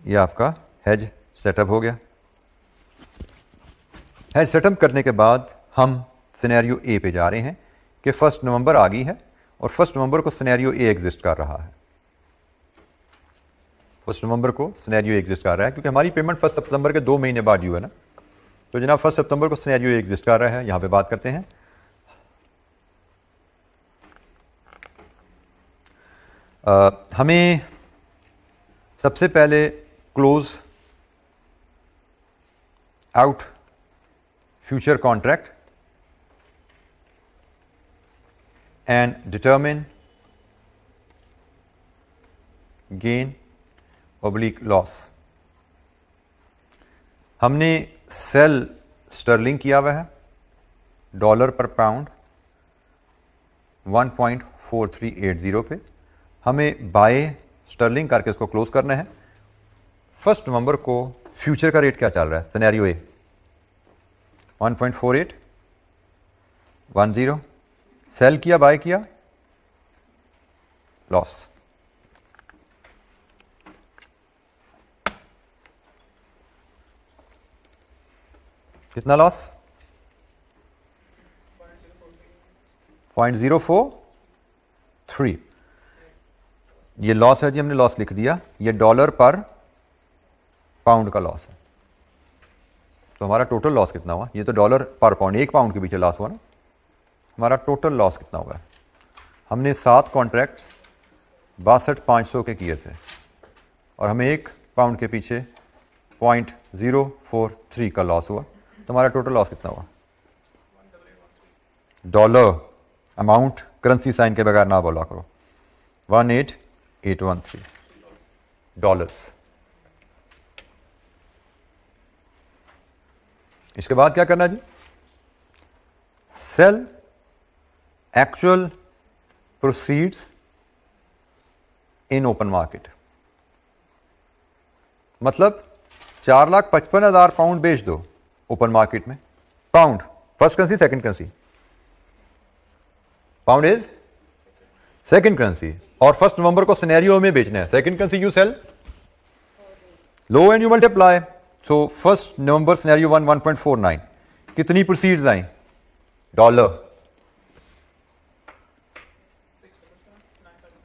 S1: ये आपका हेज सेटअप हो गया. हेज सेटअप करने के बाद हम सिनेरियो ए पे जा रहे हैं कि 1 नवंबर आ गई है और 1 नवंबर को सिनेरियो ए एग्जिस्ट कर रहा है. 1 नवंबर को सिनेरियो एग्जिस्ट कर रहा है क्योंकि हमारी पेमेंट 1 सितंबर के 2 महीने बाद ड्यू है ना. तो जनाब 1 सितंबर को सिनेरियो एग्जिस्ट कर रहा है. यहां पे बात करते हैं. हमें सबसे पहले close out future contract and determine gain oblique loss. हमने सेल स्टर्लिंग किया हुआ है डॉलर पर पाउंड 1.4380 पे. हमें बाय स्टर्लिंग करके इसको क्लोज करना है. 1 नवंबर को फ्यूचर का रेट क्या चल रहा है? सिनेरियो ए 1.4810. सेल किया, बाय किया, लॉस. कितना लॉस? 0.043. ये लॉस है जी, हमने लॉस लिख दिया. ये डॉलर पर पाउंड का लॉस है. तो हमारा टोटल लॉस कितना हुआ? ये तो डॉलर पर पाउंड, 1 पाउंड के पीछे लॉस हुआ ना. हमारा टोटल लॉस कितना हुआ है? हमने 7 कॉन्ट्रैक्ट्स 62,500 के किए थे और हमें 1 पाउंड के पीछे 0.043 का लॉस हुआ. तो हमारा टोटल लॉस कितना हुआ? डॉलर अमाउंट करेंसी साइन के बगैर ना बोला करो. 18813 डॉलर्स. इसके बाद क्या करना जी? Sell actual proceeds in open market. मतलब 4,55,000 पाउंड बेच दो ओपन मार्केट में. Pound first currency, second currency? Pound is second currency और 1 नवंबर को सिनेरियो में बेचना है. Second currency you sell low and you multiply. So 1 नवंबर सिनेरियो 1.49. कितनी प्रोसीड्स आई? डॉलर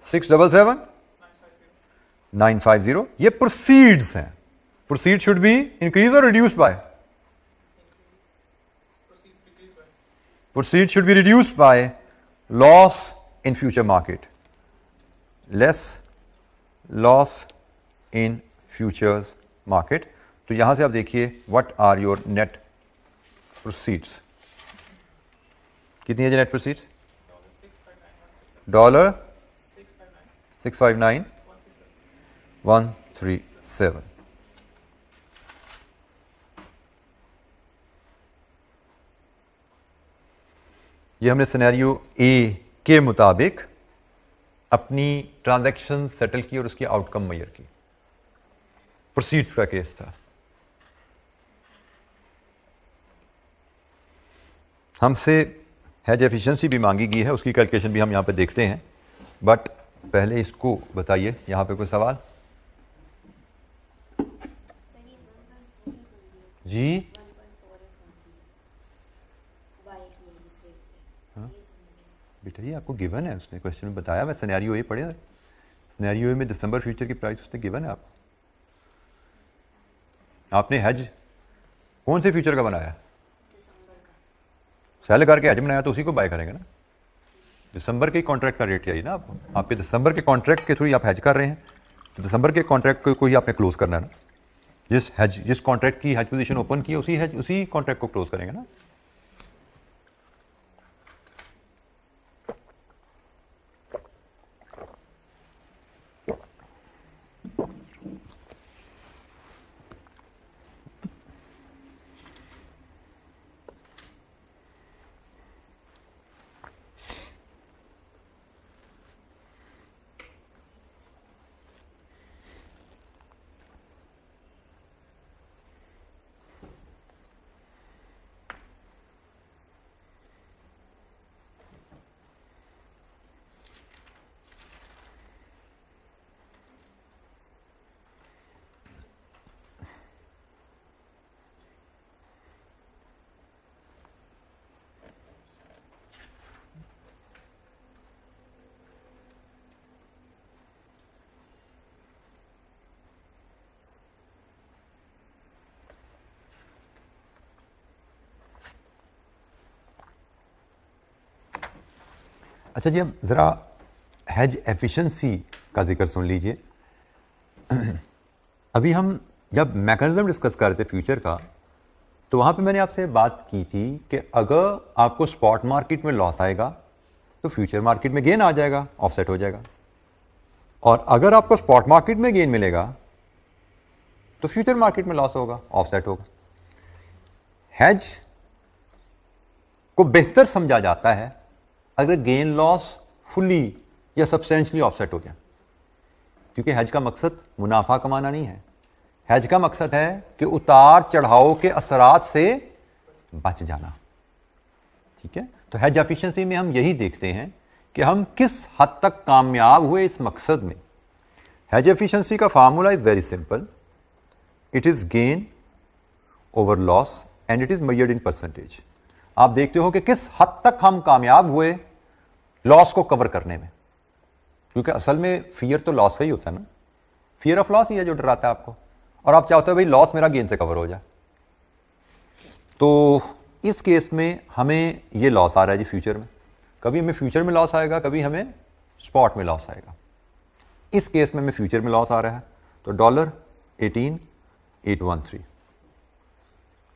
S1: 677,950. ये प्रोसीड्स हैं. Proceed should be increase or reduce by. Proceeds should be reduced by loss in future market. Less loss in futures market. तो यहां से आप देखिए what are your net proceeds. कितनी है जी net proceeds? $659,137. ये हमने सिनेरियो ए के मुताबिक अपनी ट्रांजैक्शन सेटल की और उसकी आउटकम मेजर की. प्रोसीड्स का केस था. हमसे हेज एफिशिएंसी भी मांगी गई है, उसकी कैलकुलेशन भी हम यहां पे देखते हैं. बट पहले इसको बताइए, यहां पे कोई सवाल जी? बेटा ये आपको गिवन है, उसने क्वेश्चन में बताया. मैं सिनेरियो ए पढ़े, सिनेरियो ए में दिसंबर फ्यूचर की प्राइस उसने गिवन है आपको. आपने हेज कौन से फ्यूचर का बनाया? सेल करके हेज बनाया तो उसी को बाय करेंगे ना. दिसंबर के कॉन्ट्रैक्ट का रेट यही ना. आपके दिसंबर के कॉन्ट्रैक्ट के थ्रू आप हेज कर रहे हैं, तो दिसंबर के कॉन्ट्रैक्ट को ही आपने क्लोज करना है ना. जिस कॉन्ट्रैक्ट की हेज पोजीशन ओपन की उसी कॉन्ट्रैक्ट को क्लोज करेंगे ना. अच्छा जी, अब ज़रा हेज एफिशिएंसी का जिक्र सुन लीजिए. अभी हम जब मैकेनिज्म डिस्कस कर रहे थे फ्यूचर का, तो वहाँ पे मैंने आपसे बात की थी कि अगर आपको स्पॉट मार्केट में लॉस आएगा तो फ्यूचर मार्केट में गेन आ जाएगा, ऑफसेट हो जाएगा. और अगर आपको स्पॉट मार्केट में गेन मिलेगा तो फ्यूचर मार्केट में लॉस होगा, ऑफसेट होगा. हेज को बेहतर समझा जाता है अगर गेन लॉस फुली या सब्सटेंशियली ऑफसेट हो जाए, क्योंकि हेज का मकसद मुनाफा कमाना नहीं है. हेज का मकसद है कि उतार चढ़ाव के असरात से बच जाना. ठीक है, तो हेज एफिशिएंसी में हम यही देखते हैं कि हम किस हद तक कामयाब हुए इस मकसद में. हेज एफिशिएंसी का formula is very simple. It is gain over loss and it is measured in percentage. आप देखते हो कि किस हद तक हम कामयाब हुए लॉस को कवर करने में, क्योंकि असल में फियर तो लॉस का ही होता है ना. फियर ऑफ लॉस ही है जो डराता है आपको, और आप चाहते हो भाई लॉस मेरा गेन से कवर हो जाए. तो इस केस में हमें ये लॉस आ रहा है जी फ्यूचर में. कभी हमें फ्यूचर में लॉस आएगा, कभी हमें स्पॉट में लॉस आएगा. इस केस में हमें फ्यूचर में लॉस आ रहा है, तो $18,813.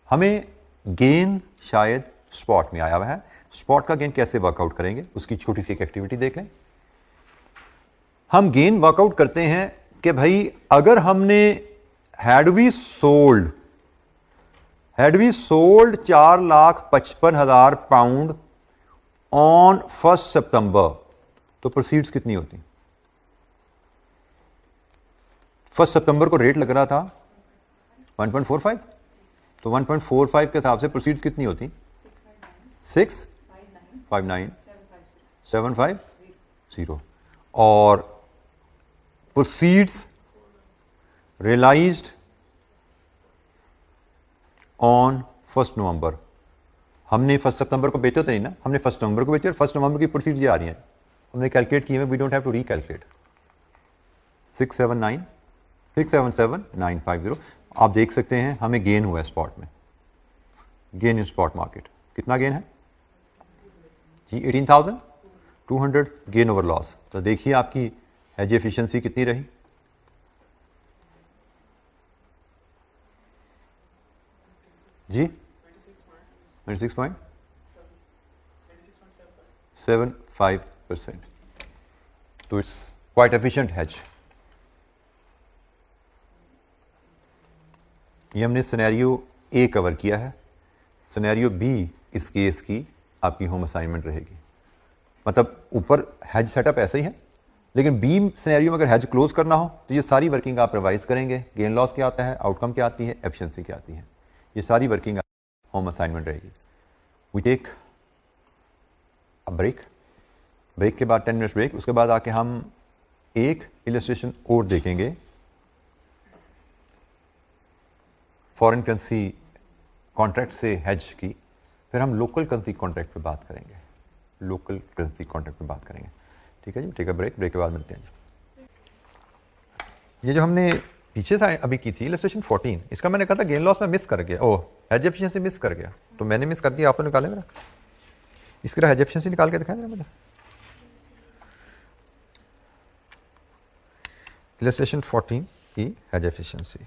S1: हमें गेन शायद स्पॉट में आया हुआ है. स्पॉट का गेन कैसे वर्कआउट करेंगे, उसकी छोटी सी एक एक्टिविटी देख लें. हम गेन वर्कआउट करते हैं कि भाई अगर हमने had we sold 4,55,000 pound on 1 सितंबर, तो प्रोसीड्स कितनी होती? 1 सितंबर को रेट लग रहा था 1.45, तो 1.45 के हिसाब से प्रोसीड्स कितनी होती? 659,750. और प्रोसीड्स रियलाइज्ड ऑन 1 नवंबर. हमने 1 सितंबर को बेचे तो नहीं ना, हमने 1 नवंबर को बेचे और 1 नवंबर की प्रोसीड्स ये आ रही हैं. हमने कैलकुलेट किए हैं, we don't have to recalculate. 677,950 आप देख सकते हैं हमें गेन हुआ है स्पॉट में, गेन इन स्पॉट मार्केट। कितना गेन है जी? 18,200 गेन ओवर लॉस। तो देखिए आपकी हेज एफिशिएंसी कितनी रही? जी 26.75%। तो इट्स क्वाइट एफिशिएंट हेज। ये हमने सिनेरियो ए कवर किया है। सिनेरियो बी इस केस की आपकी होम असाइनमेंट रहेगी। मतलब ऊपर हेज सेटअप ऐसे ही है, लेकिन बी सिनेरियो में अगर हेज क्लोज करना हो तो ये सारी वर्किंग आप रिवाइज करेंगे। गेन लॉस क्या आता है, आउटकम क्या आती है, एफिशिएंसी क्या आती है, ये सारी वर्किंग होम असाइनमेंट रहेगी। We take a break, break के बाद 10 मिनट्स ब्रेक। उसके बाद आके हम एक इलस्ट्रेशन और देखेंगे फॉरेन करेंसी कॉन्ट्रैक्ट से हेज की। फिर हम लोकल करेंसी कॉन्ट्रैक्ट पे बात करेंगे, लोकल करेंसी कॉन्ट्रैक्ट पे बात करेंगे। ठीक है जी, ठीक है, ब्रेक, ब्रेक के बाद मिलते हैं जी। ये जो हमने पीछे से अभी की थी इलस्ट्रेशन 14, इसका मैंने कहा था गेन लॉस में मिस कर गया, ओह हेज एफिशिएंसी मिस कर गया, तो मैंने मिस कर दिया, आपने निकाले मेरा। इसकी हेज एफिशिएंसी निकाल के दिखाएं जरा मुझे। इलस्ट्रेशन 14 की हेज एफिशिएंसी।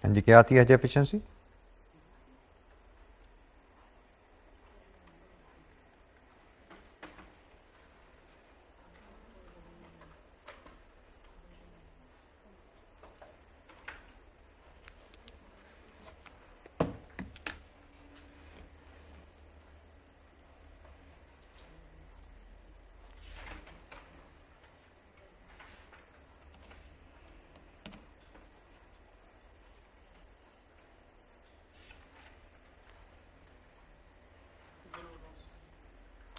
S1: हाँ जी, क्या आती है hedge efficiency?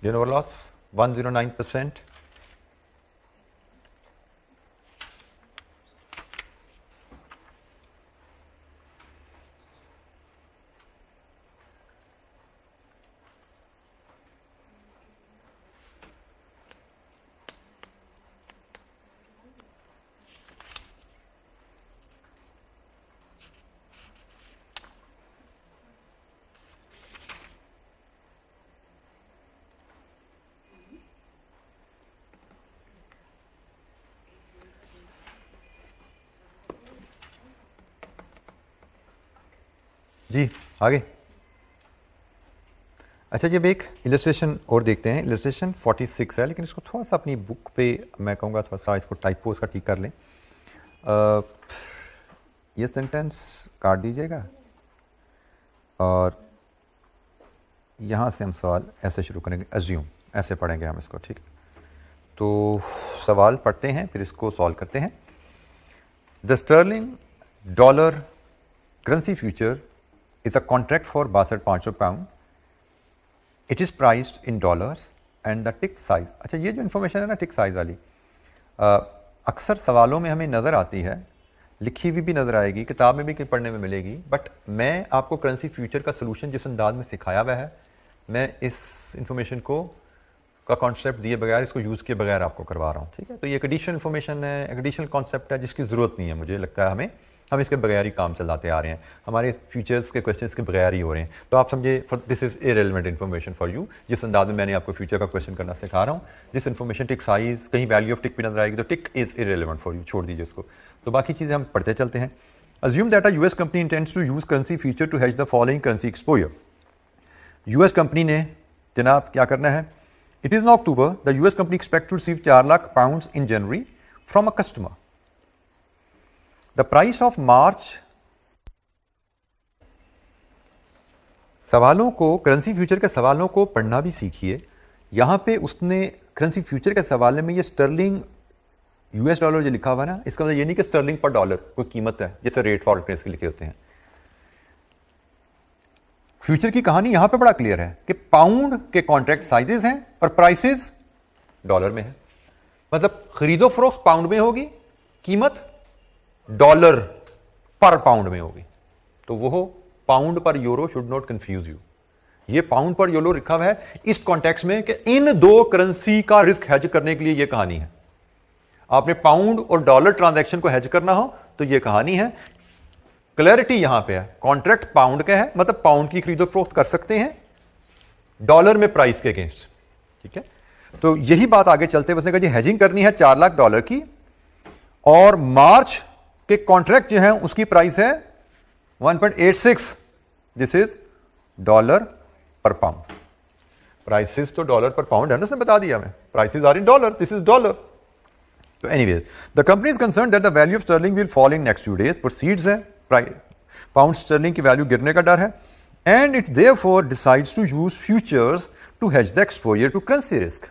S1: Gain over loss 109%. जी आगे। अच्छा जब एक इलस्ट्रेशन और देखते हैं, इलस्ट्रेशन 46 है, लेकिन इसको थोड़ा सा अपनी बुक पे मैं कहूँगा थोड़ा सा इसको टाइपोस का ठीक कर लें। ये सेंटेंस काट दीजिएगा और यहाँ से हम सवाल ऐसे शुरू करेंगे, अज्यूम ऐसे पढ़ेंगे हम इसको, ठीक। तो सवाल पढ़ते हैं फिर इसको सॉल्व करते हैं। The sterling dollar currency future is a contract for 62,500 pound. It is priced in dollars and the tick size. अच्छा ये जो इन्फॉर्मेशन है ना टिक साइज वाली, अक्सर सवालों में हमें नज़र आती है, लिखी हुई भी नज़र आएगी, किताब में भी कहीं पढ़ने में मिलेगी, बट मैं आपको करेंसी फ्यूचर का सोल्यूशन जिस अंदाज में सिखाया हुआ है, मैं इस इंफॉर्मेशन को का कॉन्सेप्ट दिए बगैर, इसको यूज़ किए बगैर आपको करवा रहा हूँ, ठीक है। तो ये एक एडिशनल इन्फॉर्मेशन है, एक एडिशनल कॉन्सेप्ट है जिसकी ज़रूरत नहीं है, मुझे लगता है हम इसके बगैर ही काम चलाते आ रहे हैं, हमारे फ्यूचर्स के क्वेश्चंस के बगैर ही हो रहे हैं। तो आप समझे this is irrelevant information for you. जिस अंदाज में मैंने आपको फ्यूचर का क्वेश्चन करना सिखा रहा हूँ, जिस इन्फॉर्मेशन टिक साइज, कहीं वैल्यू ऑफ टिक भी नजर आएगी तो टिक इज़ इररिलेवेंट फॉर यू, छोड़ दीजिए उसको। तो बाकी चीज़ें हम पढ़ते चलते हैं। Assume that a US company intends to use currency future to hedge the following currency exposure. US company ने जनाब क्या करना है, it is in October the US company expect to receive 4 lakh pounds in January from a customer. The price of March. सवालों को, currency future के सवालों को पढ़ना भी सीखिए। यहाँ पे उसने करेंसी फ्यूचर के सवाल में ये स्टर्लिंग यूएस डॉलर जो लिखा हुआ है ना, इसका मतलब ये नहीं कि स्टर्लिंग पर डॉलर कोई कीमत है जैसे रेट फॉरवर्ड करेंसी के लिखे होते हैं। फ्यूचर की कहानी यहाँ पे बड़ा क्लियर है कि पाउंड के कॉन्ट्रैक्ट साइजेस हैं और प्राइसेस डॉलर में है, मतलब खरीदो फरोख्त पाउंड में होगी, कीमत डॉलर पर पाउंड में होगी। तो वो पाउंड पर euro should not confuse you. ये पाउंड पर यूरो लिखा हुआ है इस कॉन्टेक्स्ट में कि इन दो करेंसी का रिस्क हेज करने के लिए ये कहानी है। आपने पाउंड और डॉलर ट्रांजैक्शन को हेज करना हो तो ये कहानी है। क्लैरिटी यहां पे है, कॉन्ट्रैक्ट पाउंड का है, मतलब पाउंड की खरीदो फरोख्त कर सकते हैं डॉलर में प्राइस के अगेंस्ट, ठीक है। तो यही बात आगे चलते हुए उसने कहा जी हेजिंग करनी है 4 लाख डॉलर की, और मार्च के कॉन्ट्रैक्ट जो है उसकी प्राइस है 1.86। This is dollar per pound. Prices तो डॉलर पर पाउंड है ना, उसने बता दिया हमें, prices are in dollar, this is dollar. तो anyways the company is concerned that the value of sterling will fall in next few days. Proceeds है, pound sterling की वैल्यू गिरने का डर है, and it therefore decides to use futures to hedge the exposure to currency risk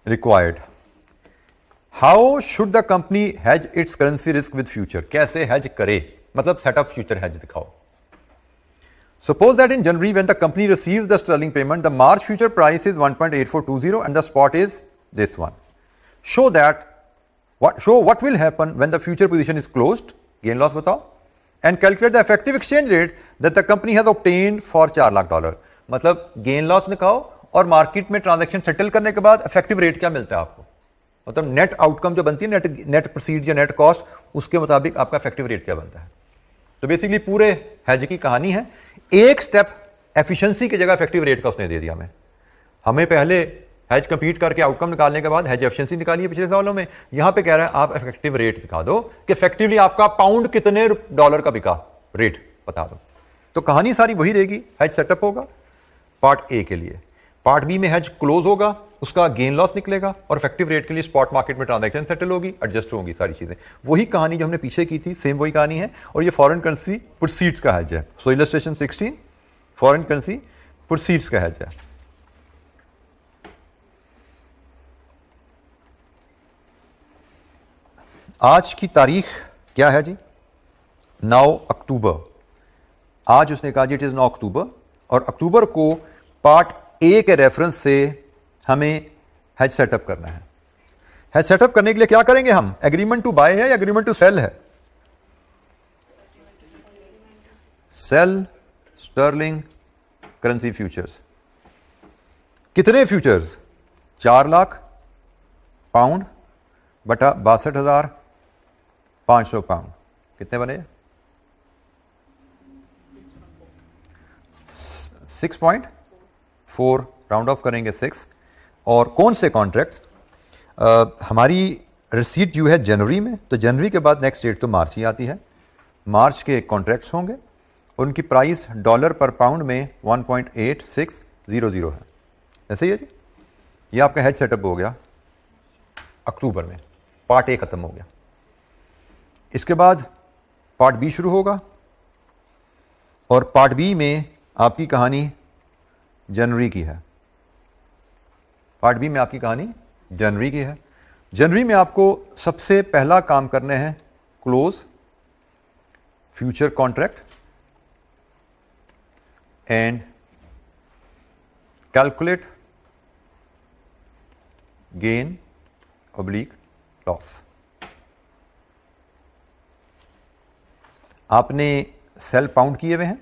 S1: required. How should the company has its currency risk with future. कैसे has करे, मतलब setup future has दिखाओ। Suppose that in January when the company receives the sterling payment, the March future price is 1.8420 and the spot is this one. Show what will happen when the future position is closed, gain loss बताओ, and calculate the effective exchange rate that the company has obtained for 4 lakh dollar. मतलब gain loss दिखाओ और market में transaction settle करने के बाद effective rate क्या मिलता है आपको, मतलब नेट आउटकम जो बनती है, नेट प्रोसीड या नेट कॉस्ट, उसके मुताबिक आपका इफेक्टिव रेट क्या बनता है। तो बेसिकली पूरे हैज की कहानी है। एक स्टेप एफिशिएंसी की जगह इफेक्टिव रेट का उसने दे दिया हमें पहले हैज कंप्लीट करके आउटकम निकालने के बाद हैज एफिशिएंसी निकाली है पिछले सालों में। यहां पे कह रहा है आप इफेक्टिव रेट दिखा दो कि इफेक्टिवली आपका पाउंड कितने डॉलर का बिका, रेट बता दो। तो कहानी सारी वही रहेगी, हैज सेटअप होगा पार्ट ए के लिए, पार्ट बी में हैज क्लोज होगा, उसका गेन लॉस निकलेगा और इफेक्टिव रेट के लिए स्पॉट मार्केट में ट्रांजैक्शन सेटल होगी, एडजस्ट होगी सारी चीजें। वही कहानी जो हमने पीछे की थी, सेम वही कहानी है। और ये फॉरेन करेंसी प्रोसीड्स का हैज है। सो इलस्ट्रेशन 16 फॉरेन करेंसी प्रोसीड्स का हैज है। आज की तारीख क्या है जी, 9 अक्टूबर। आज उसने कहा जी इट इज 9 अक्टूबर, और अक्टूबर को पार्ट ए के रेफरेंस से हमें हैज सेटअप करना है। हैज सेटअप करने के लिए क्या करेंगे हम, एग्रीमेंट टू बाय है या एग्रीमेंट टू सेल है। Sell sterling currency futures. कितने फ्यूचर्स, 4 लाख पाउंड बटा 62,500 पाउंड, कितने बने 6.4, राउंड ऑफ करेंगे 6। और कौन से कॉन्ट्रैक्ट्स, हमारी रिसीट ड्यू है जनवरी में, तो जनवरी के बाद नेक्स्ट डेट तो मार्च ही आती है। मार्च के कॉन्ट्रैक्ट्स होंगे और उनकी प्राइस डॉलर पर पाउंड में 1.8600 है। ऐसे ही है जी, ये आपका हेज सेटअप हो गया अक्टूबर में, पार्ट ए खत्म हो गया। इसके बाद पार्ट बी शुरू होगा और पार्ट बी में आपकी कहानी जनवरी की है। पार्ट बी में आपकी कहानी जनवरी की है। जनवरी में आपको सबसे पहला काम करने हैं close future contract and calculate gain oblique loss. आपने सेल पाउंड किए हुए हैं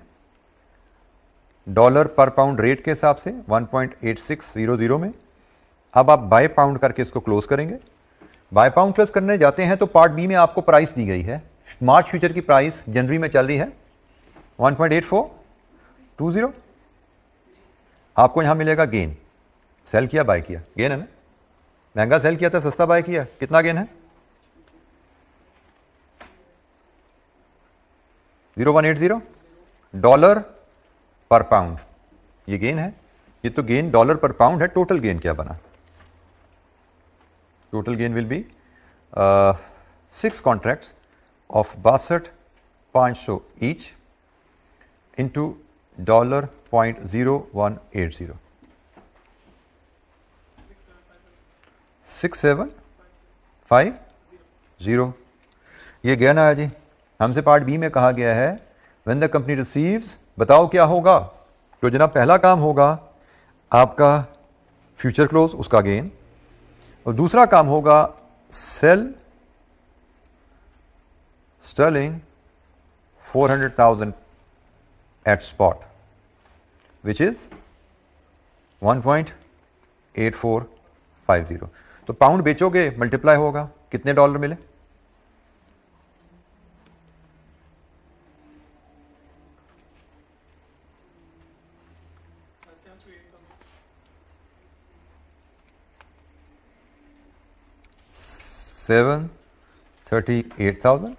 S1: डॉलर पर पाउंड रेट के हिसाब से 1.8600 में। अब आप बाय पाउंड करके इसको क्लोज करेंगे। बाय पाउंड क्लोज करने जाते हैं तो पार्ट बी में आपको प्राइस दी गई है, मार्च फ्यूचर की प्राइस जनवरी में चल रही है 1.8420। आपको यहां मिलेगा गेन, सेल किया बाय किया, गेन है ना, महंगा सेल किया था सस्ता बाय किया, कितना गेन है 0180 डॉलर पर पाउंड, ये गेन है। ये तो गेन डॉलर पर पाउंड है। टोटल गेन क्या बना? Total gain will be 6 contracts of 62,500 each into $0.0180 6750। ये गेन आया जी। हमसे पार्ट बी में कहा गया है व्हेन द कंपनी रिसीव्स, बताओ क्या होगा? तो जनाब पहला काम होगा आपका फ्यूचर क्लोज, उसका गेन, और दूसरा काम होगा sell sterling 400,000 at spot which is 1.8450। तो पाउंड बेचोगे मल्टीप्लाई होगा, कितने डॉलर मिले? $738,000।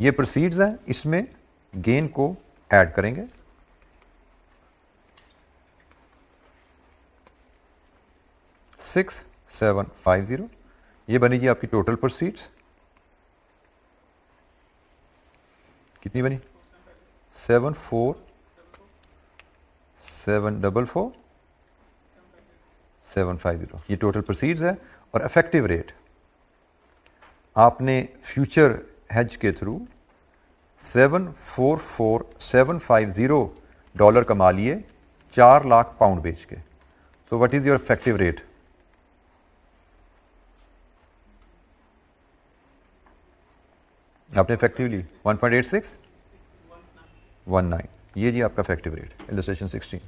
S1: ये प्रोसीड्स हैं, इसमें गेन को ऐड करेंगे। $6,750। ये बनी जी आपकी टोटल प्रोसीड्स। कितनी बनी? 74750 ये टोटल प्रोसीड्स है। और इफेक्टिव रेट आपने फ्यूचर हेज के थ्रू 744,750 डॉलर कमा लिए 4 लाख पाउंड बेच के। तो what is your effective rate? आपने इफेक्टिवली 1.8619, ये जी आपका इफेक्टिव रेट, इलस्ट्रेशन 16।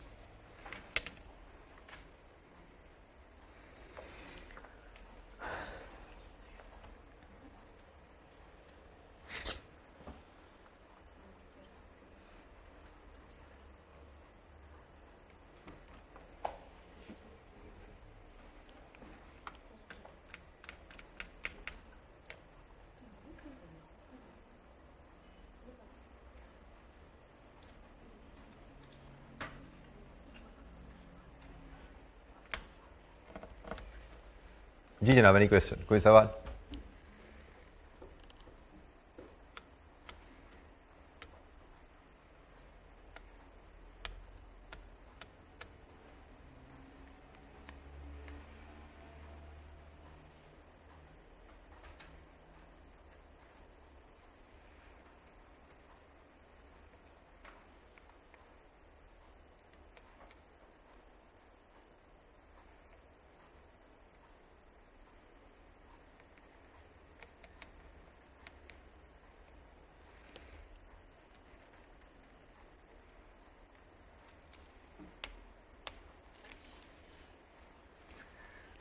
S1: जी जनाब, एनी क्वेश्चन, कोई सवाल?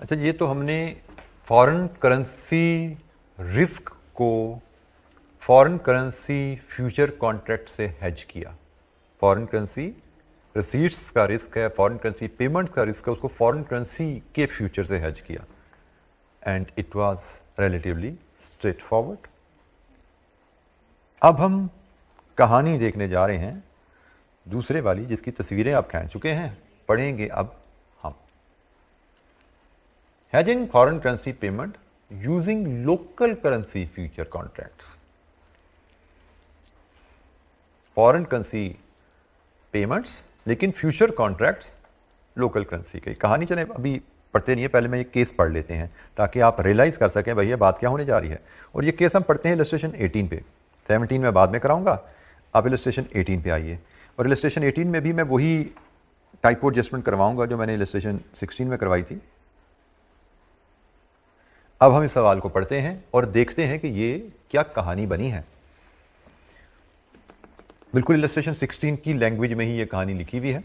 S1: अच्छा, ये तो हमने फॉरेन करेंसी रिस्क को फॉरेन करेंसी फ्यूचर कॉन्ट्रैक्ट से हेज किया। फॉरेन करेंसी रिसीट्स का रिस्क है, फॉरेन करेंसी पेमेंट्स का रिस्क है, उसको फॉरेन करेंसी के फ्यूचर से हेज किया and it was relatively straight forward. अब हम कहानी देखने जा रहे हैं दूसरे वाली, जिसकी तस्वीरें आप खींच चुके हैं, पढ़ेंगे अब हम। Hedging foreign currency payment using local currency future contracts. Foreign currency payments लेकिन फ्यूचर कॉन्ट्रैक्ट्स लोकल करेंसी की। कहानी चले अभी पढ़ते नहीं है, पहले मैं ये केस पढ़ लेते हैं ताकि आप रियलाइज कर सकें भैया बात क्या होने जा रही है। और ये केस हम पढ़ते हैं इलस्ट्रेशन 18 पे, 17 में बाद में कराऊंगा, आप इलस्ट्रेशन 18 पे आइए। और इलस्ट्रेशन 18 में भी मैं वही टाइपो एडजस्टमेंट करवाऊंगा जो मैंने इलस्ट्रेशन 16 में करवाई थी। अब हम इस सवाल को पढ़ते हैं और देखते हैं कि ये क्या कहानी बनी है। बिल्कुल इलस्ट्रेशन 16 की लैंग्वेज में ही ये कहानी लिखी हुई है।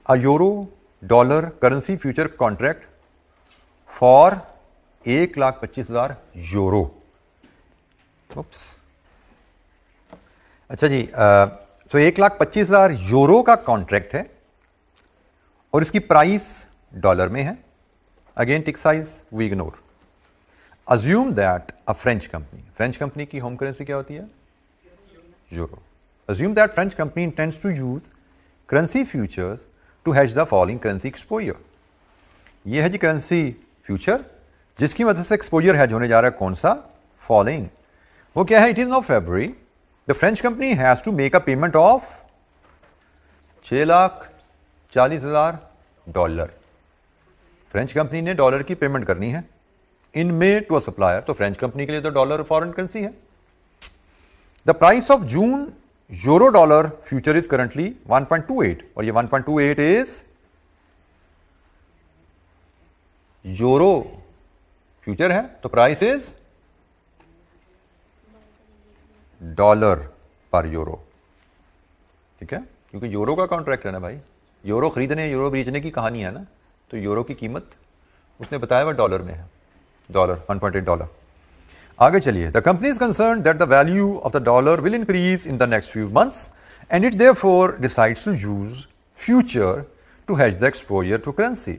S1: A euro dollar currency future contract for 1,25,000 euro. Oops, अच्छा जी, तो 1,25,000 यूरो का कॉन्ट्रैक्ट है और इसकी प्राइस डॉलर में है। Again tick size we ignore. Assume that a French company की होम करेंसी क्या होती है? Euro. Assume that French company intends to use currency futures to hedge the falling currency exposure. ये है जी करेंसी फ्यूचर जिसकी मदद से एक्सपोजर hedge होने जा रहा है। कौन सा? फॉलिंग। वो क्या है? It is now February. The French company has to make a payment of $6,40,000। French company ने डॉलर की पेमेंट करनी है इन मे टू अ सप्लायर। तो फ्रेंच कंपनी के लिए तो डॉलर फॉरेन करेंसी है। The price of June euro dollar future is currently 1.28 और ये 1.28 इज यूरो फ्यूचर है, तो प्राइस इज डॉलर पर यूरो। ठीक है, क्योंकि यूरो का कॉन्ट्रैक्ट है ना भाई, यूरो खरीदने यूरो बेचने की कहानी है ना, तो यूरो की कीमत उसने बताया हुआ डॉलर में है, डॉलर 1.8 डॉलर। आगे चलिए। The company is concern that the value of the dollar will increase in the next few months and it therefore decides to use future to hedge the exposure to currency.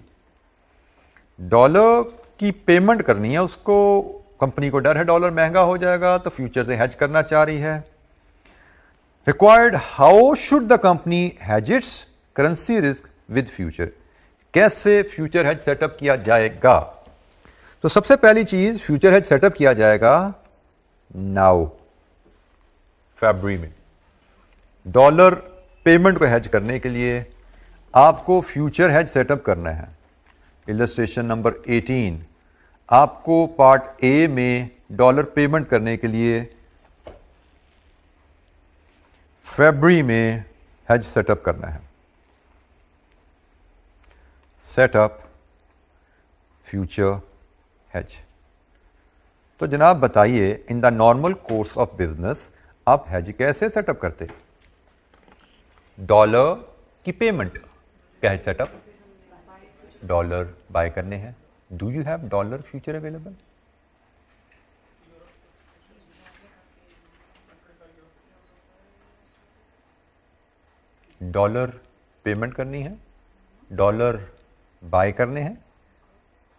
S1: Dollar की payment करनी है उसको, company को डर है dollar महंगा हो जाएगा, तो फ्यूचर से हेज करना चाह रही है। Required, how should the company has its currency risk with future. कैसे फ्यूचर हेज सेटअप किया जाएगा? तो सबसे पहली चीज, फ्यूचर हेज सेटअप किया जाएगा नाउ, फरवरी में। डॉलर पेमेंट को हेज करने के लिए आपको फ्यूचर हेज सेटअप करना है। इलस्ट्रेशन नंबर 18, आपको पार्ट ए में डॉलर पेमेंट करने के लिए फरवरी में हेज सेटअप करना है। Setup future hedge. तो जनाब बताइए, in the normal course of business आप हेज कैसे सेटअप करते? डॉलर की पेमेंट क्या है सेटअप? डॉलर बाय करने हैं। Do you have dollar future available? Dollar payment करनी है, डॉलर बाय करने हैं।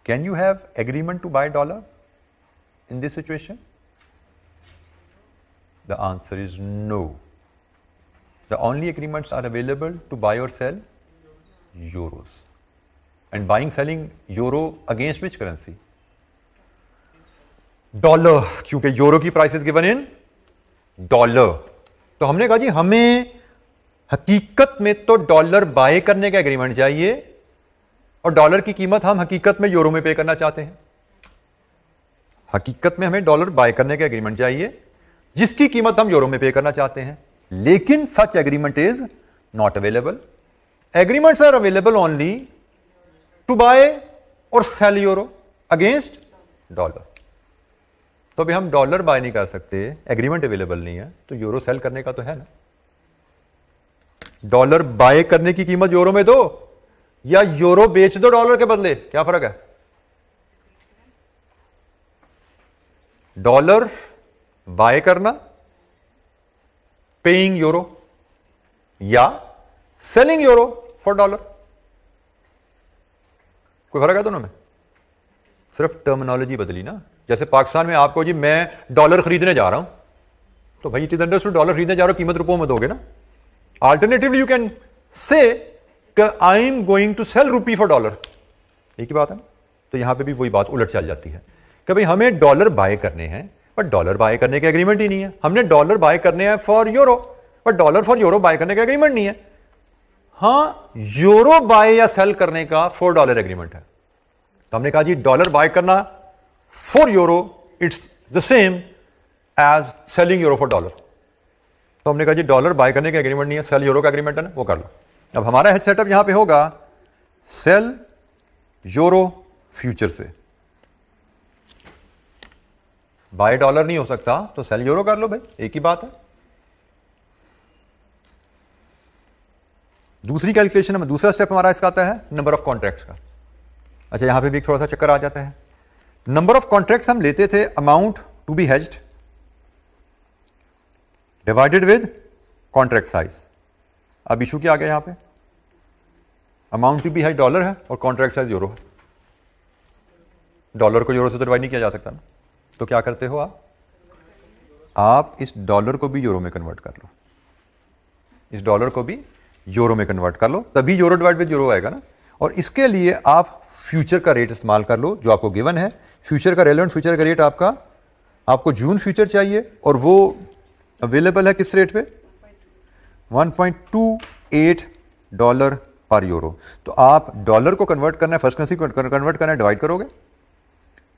S1: Can you have agreement to buy dollar in this situation? The answer is no. The only agreements are available to buy और sell euros, and buying selling euro against which currency? Dollar, क्योंकि euro की price is given in dollar. तो हमने कहा जी हमें हकीकत में तो डॉलर बाय करने का एग्रीमेंट चाहिए और डॉलर की कीमत हम हकीकत में यूरो में पे करना चाहते हैं। हकीकत में हमें डॉलर बाय करने का एग्रीमेंट चाहिए जिसकी कीमत हम यूरो में पे करना चाहते हैं, लेकिन such agreement is not available. Agreements are available only to buy और सेल यूरो अगेंस्ट डॉलर। तो अभी हम डॉलर बाय नहीं कर सकते, एग्रीमेंट अवेलेबल नहीं है, तो यूरो सेल करने का तो है ना। डॉलर बाय करने की कीमत यूरो में दो या यूरो बेच दो डॉलर के बदले, क्या फर्क है? डॉलर बाय करना पेइंग यूरो या सेलिंग यूरो फॉर डॉलर, कोई फर्क है दोनों में? सिर्फ टर्मिनोलॉजी बदली ना। जैसे पाकिस्तान में आपको जी मैं डॉलर खरीदने जा रहा हूं तो भाई इट इज अंडरस्टूड डॉलर खरीदने जा रहे हो, कीमत रुपयों में दोगे ना. Alternatively you can say I am going to sell rupee for dollar. एक ही बात है. तो यहां पे भी वही बात उलट चल जाती है कि भाई हमें डॉलर बाय करने हैं, पर डॉलर बाय करने के एग्रीमेंट ही नहीं है. हमने डॉलर बाय करने हैं फॉर यूरो, पर डॉलर फॉर यूरो बाय करने का एग्रीमेंट नहीं है. हाँ, यूरो बाय या सेल करने का $4 एग्रीमेंट है. तो हमने कहा जी डॉलर बाय करना for euro it's the same as selling euro for dollar. तो हमने कहा जी डॉलर बाय करने का एग्रीमेंट नहीं है, सेल यूरो का एग्रीमेंट है ना, वो कर लो. अब हमारा हेड सेटअप यहां पे होगा सेल यूरो फ्यूचर से. बाय डॉलर नहीं हो सकता तो सेल यूरो कर लो भाई, एक ही बात है. दूसरी कैलकुलेशन में दूसरा स्टेप हमारा इसका आता है नंबर ऑफ कॉन्ट्रैक्ट्स का. अच्छा, यहां पे भी थोड़ा सा चक्कर आ जाता है. नंबर ऑफ कॉन्ट्रैक्ट्स हम लेते थे amount to be hedged divided with contract size. अब इशू क्या आ गया यहां पे, amount to be hedged dollar है और कॉन्ट्रैक्ट साइज यूरो है. डॉलर को यूरो से तो डिवाइड नहीं किया जा सकता ना. तो क्या करते हो आप इस डॉलर को भी यूरो में कन्वर्ट कर लो, इस डॉलर को भी यूरो में कन्वर्ट कर लो, तभी यूरो डिवाइड विद यूरो आएगा ना. और इसके लिए आप फ्यूचर का रेट इस्तेमाल कर लो जो आपको गिवन है. फ्यूचर का रेलेवेंट फ्यूचर का रेट आपको जून फ्यूचर चाहिए और वो अवेलेबल है किस रेट पे, $1.28 पर यूरो. तो आप डॉलर को कन्वर्ट करना है, फर्स्ट करेंसी को कन्वर्ट करना है, डिवाइड करोगे.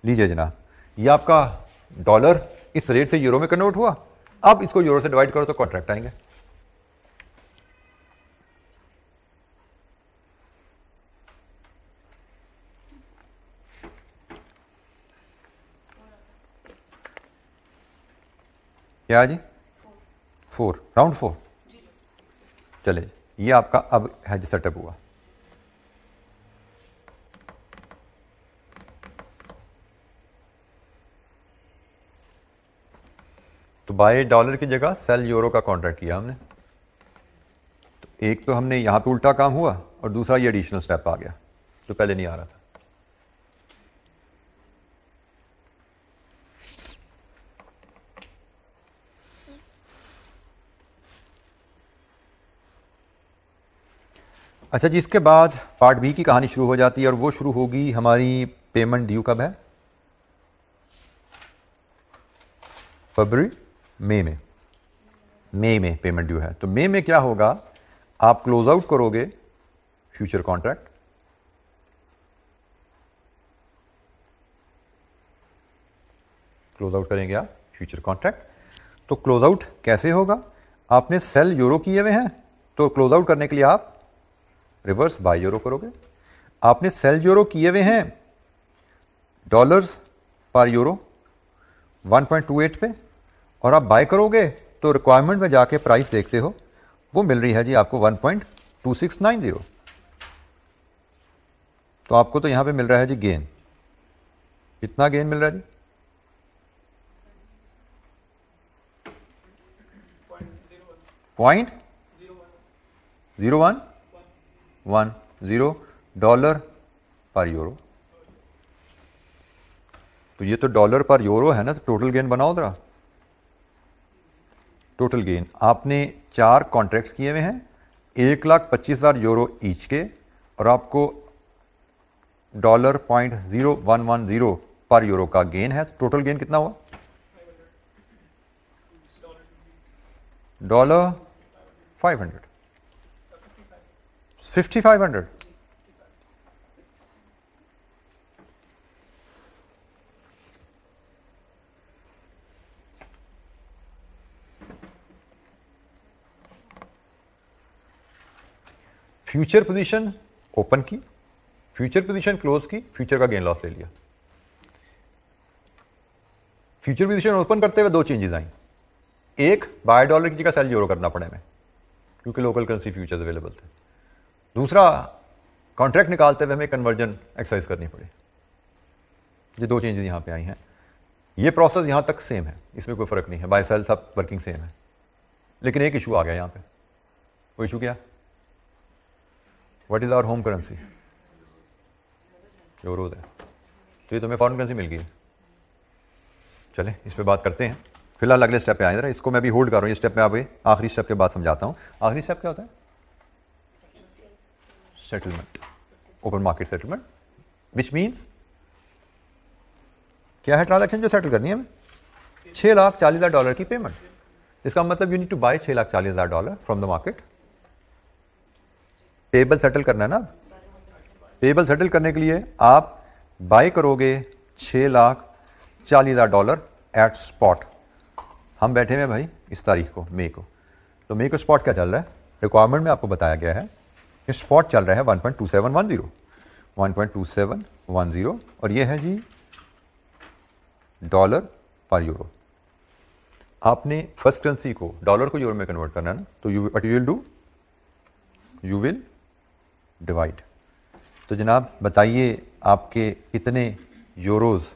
S1: लीजिए जनाब, ये आपका डॉलर इस रेट से यूरो में कन्वर्ट हुआ. अब इसको यूरो से डिवाइड करो तो कॉन्ट्रैक्ट आएंगे. क्या जी, 4 राउंड 4. चले, ये आपका अब हेज सेटअप हुआ. तो बाय डॉलर की जगह सेल यूरो का कॉन्ट्रैक्ट किया हमने. तो एक तो हमने यहां पे उल्टा काम हुआ और दूसरा ये एडिशनल स्टेप आ गया जो पहले नहीं आ रहा था. अच्छा जी, इसके बाद पार्ट बी की कहानी शुरू हो जाती है और वो शुरू होगी हमारी पेमेंट ड्यू कब है, फरवरी मई में पेमेंट ड्यू है. तो मई में क्या होगा, आप क्लोज आउट करोगे फ्यूचर कॉन्ट्रैक्ट. क्लोज आउट करेंगे आप फ्यूचर कॉन्ट्रैक्ट. तो क्लोज आउट कैसे होगा, आपने सेल यूरो किए हुए हैं तो क्लोज आउट करने के लिए आप रिवर्स बाय यूरो करोगे. आपने सेल यूरो किए हुए हैं डॉलर्स पर यूरो 1.28 पे और आप बाय करोगे तो रिक्वायरमेंट में जाके प्राइस देखते हो वो मिल रही है जी आपको 1.2690. तो आपको तो यहां पे मिल रहा है जी गेन. कितना गेन मिल रहा है जी, $0.0110 पर यूरो. तो ये तो डॉलर पर यूरो है ना, तो टोटल गेन बनाओ जरा. टोटल गेन आपने 4 कॉन्ट्रैक्ट्स किए हुए हैं, 1,25,000 यूरो ईच के, और आपको $0.0110 पर यूरो का गेन है. तो टोटल गेन कितना हुआ, $500 $5,500. फ्यूचर पोजीशन ओपन की, फ्यूचर पोजीशन क्लोज की, फ्यूचर का गेन लॉस ले लिया. फ्यूचर पोजीशन ओपन करते हुए 2 चेंजेस आई. एक, बाय डॉलर की जगह सेल यूरो करना पड़े हमें क्योंकि लोकल करेंसी फ्यूचर्स अवेलेबल थे. दूसरा, कॉन्ट्रैक्ट निकालते हुए हमें कन्वर्जन एक्सरसाइज करनी पड़ी. ये 2 चेंजेस यहां पे आई हैं. ये प्रोसेस यहां तक सेम है, इसमें कोई फर्क नहीं है, बाय सेल सब वर्किंग सेम है. लेकिन एक इशू आ गया यहां पे. वो इशू क्या, what is our home currency, euros है. तो ये तुम्हें फॉरेन करेंसी मिल गई है. चलें इस पे बात करते हैं. फिलहाल अगले स्टेप पे आए जरा, इसको मैं अभी होल्ड कर रहा हूँ, ये स्टेप में अभी आखिरी स्टेप के बाद समझाता हूँ। आखिरी स्टेप क्या होता है? Settlement, open market settlement, which means क्या है? ट्रांजैक्शन जो सेटल करनी है हमें, $6,40,000 की पेमेंट। इसका मतलब you need to buy $6,40,000 from the market. Payable settle करना है ना, पेबल सेटल करने के लिए आप बाय करोगे $6,40,000 एट स्पॉट। हम बैठे हुए भाई इस तारीख को, मई को, तो मई को स्पॉट क्या चल रहा है? रिक्वायरमेंट में आपको बताया गया है कि स्पॉट चल रहा है 1.2710 और ये है जी $पर यूरो। आपने फर्स्ट करेंसी को डॉलर को यूरो में कन्वर्ट करना है ना, तो you what you will do, you will divide. तो जनाब बताइए आपके कितने यूरोज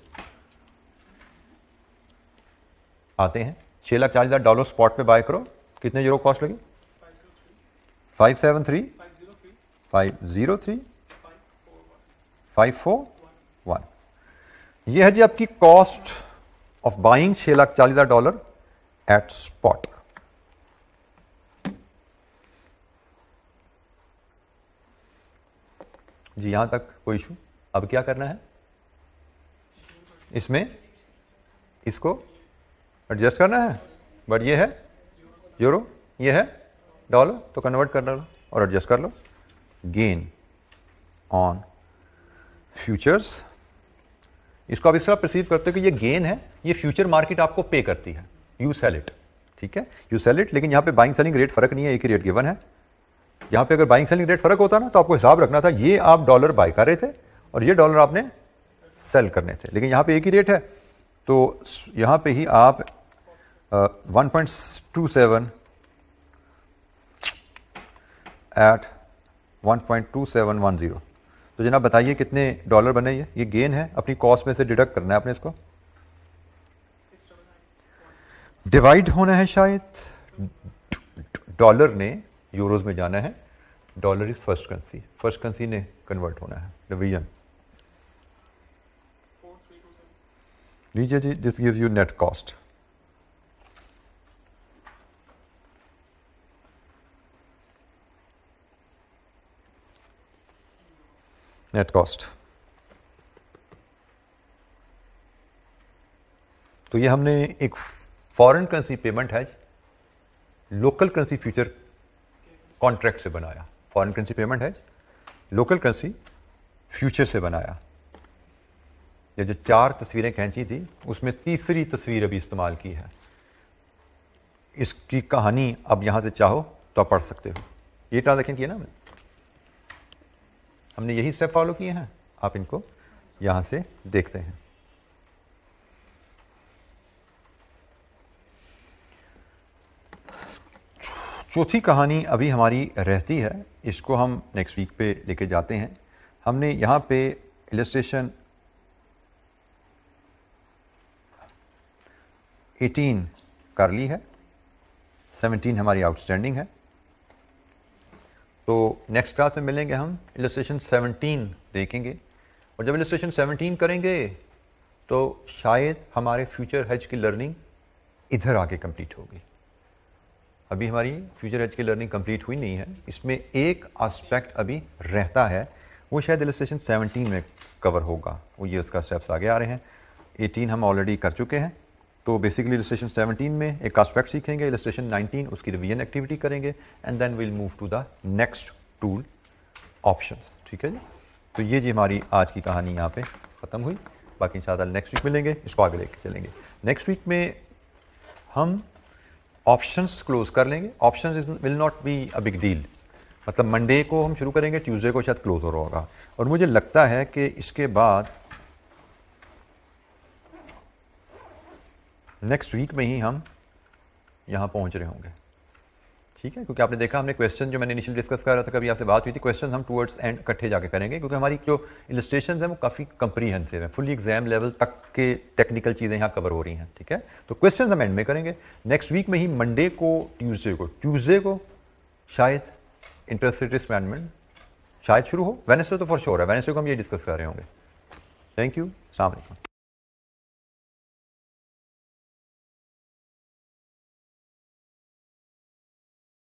S1: आते हैं? $6,40,000 स्पॉट पे बाय करो, कितने यूरो कॉस्ट लगे? 573 503 541। ये है जी आपकी cost of buying $6,40,000 at spot. जी यहां तक कोई इशू? अब क्या करना है? इसमें इसको एडजस्ट करना है, बट ये है यूरो, ये है डॉलर, तो कन्वर्ट कर लो और एडजस्ट कर लो। गेन ऑन फ्यूचर्स, इसको आप इस तरह परसीव करते हो कि ये गेन है, ये फ्यूचर मार्केट आपको पे करती है, यू सेल इट, ठीक है, यू सेल इट। लेकिन यहाँ पे बाइंग सेलिंग रेट फर्क नहीं है, एक ही रेट गिवन है। यहाँ पे अगर बाइंग सेलिंग रेट फर्क होता ना तो आपको हिसाब रखना था, ये आप डॉलर बाय कर रहे थे और ये डॉलर आपने सेल करने थे, लेकिन यहाँ पे एक ही रेट है, तो यहाँ पे ही आप 1.27 एट 1.2710। तो जनाब बताइए कितने डॉलर बने? ये गेन है, अपनी कॉस्ट में से डिडक्ट करना है आपने, इसको डिवाइड होना है। शायद डॉलर ने यूरोज में जाना है, dollar is first currency, first currency ने कन्वर्ट होना है, डिवीजन लीजिए जी। This gives you net cost. Net cost, तो ये हमने एक फॉरेन करेंसी पेमेंट है लोकल करेंसी फ्यूचर कॉन्ट्रैक्ट से बनाया। फॉरेन करेंसी पेमेंट है लोकल करेंसी फ्यूचर से बनाया। ये जो 4 तस्वीरें खींची थी उसमें तीसरी तस्वीर अभी इस्तेमाल की है। इसकी कहानी अब यहां से चाहो तो आप पढ़ सकते हो। ये ट्रांजैक्शन किया ना हमने यही स्टेप फॉलो किए हैं, आप इनको यहां से देखते हैं। चौथी कहानी अभी हमारी रहती है, इसको हम नेक्स्ट वीक पे लेके जाते हैं। हमने यहाँ पे इलस्ट्रेशन 18 कर ली है, 17 हमारी आउटस्टैंडिंग है। तो नेक्स्ट क्लास में मिलेंगे, हम इलस्ट्रेशन 17 देखेंगे, और जब इलस्ट्रेशन 17 करेंगे तो शायद हमारे फ्यूचर हेज की लर्निंग इधर आके कंप्लीट होगी। अभी हमारी फ्यूचर हेज की लर्निंग कंप्लीट हुई नहीं है, इसमें एक एस्पेक्ट अभी रहता है, वो शायद इलस्ट्रेशन 17 में कवर होगा। वो ये उसका स्टेप्स आगे आ रहे हैं। 18 हम ऑलरेडी कर चुके हैं, तो बेसिकली इलस्ट्रेशन 17 में एक एस्पेक्ट सीखेंगे, इलस्ट्रेशन 19 उसकी रिवीजन एक्टिविटी करेंगे, and then will move to the next tool options. ठीक है जी, तो ये जी हमारी आज की कहानी यहाँ पे ख़त्म हुई। बाकी इंशाल्लाह नेक्स्ट वीक मिलेंगे, इसको आगे लेके चलेंगे। नेक्स्ट वीक में हम ऑप्शंस क्लोज कर लेंगे। Options will not be a big deal, मतलब मंडे को हम शुरू करेंगे, ट्यूसडे को शायद क्लोज हो रहा होगा, और मुझे लगता है कि इसके बाद नेक्स्ट वीक में ही हम यहाँ पहुँच रहे होंगे। ठीक है, क्योंकि आपने देखा हमने क्वेश्चन जो मैंने इनिशियल डिस्कस कर रहा था, कभी आपसे बात हुई थी, क्वेश्चन हम टुवर्ड्स एंड इकट्ठे जाके करेंगे, क्योंकि हमारी जो इलस्ट्रेशन है वो काफ़ी कंप्रीहेंसिव है, फुली एग्जाम लेवल तक के टेक्निकल चीज़ें यहाँ कवर हो रही हैं। ठीक है, तो क्वेश्चन हम एंड में करेंगे नेक्स्ट वीक में ही, मंडे को ट्यूसडे को शायद इंटरेस्ट रेट रिस्क मैनेजमेंट शायद शुरू हो, वेडनेसडे तो फॉर श्योर है, वेडनेसडे को हम ये डिस्कस कर रहे होंगे। थैंक यू, अस्सलाम वालेकुम।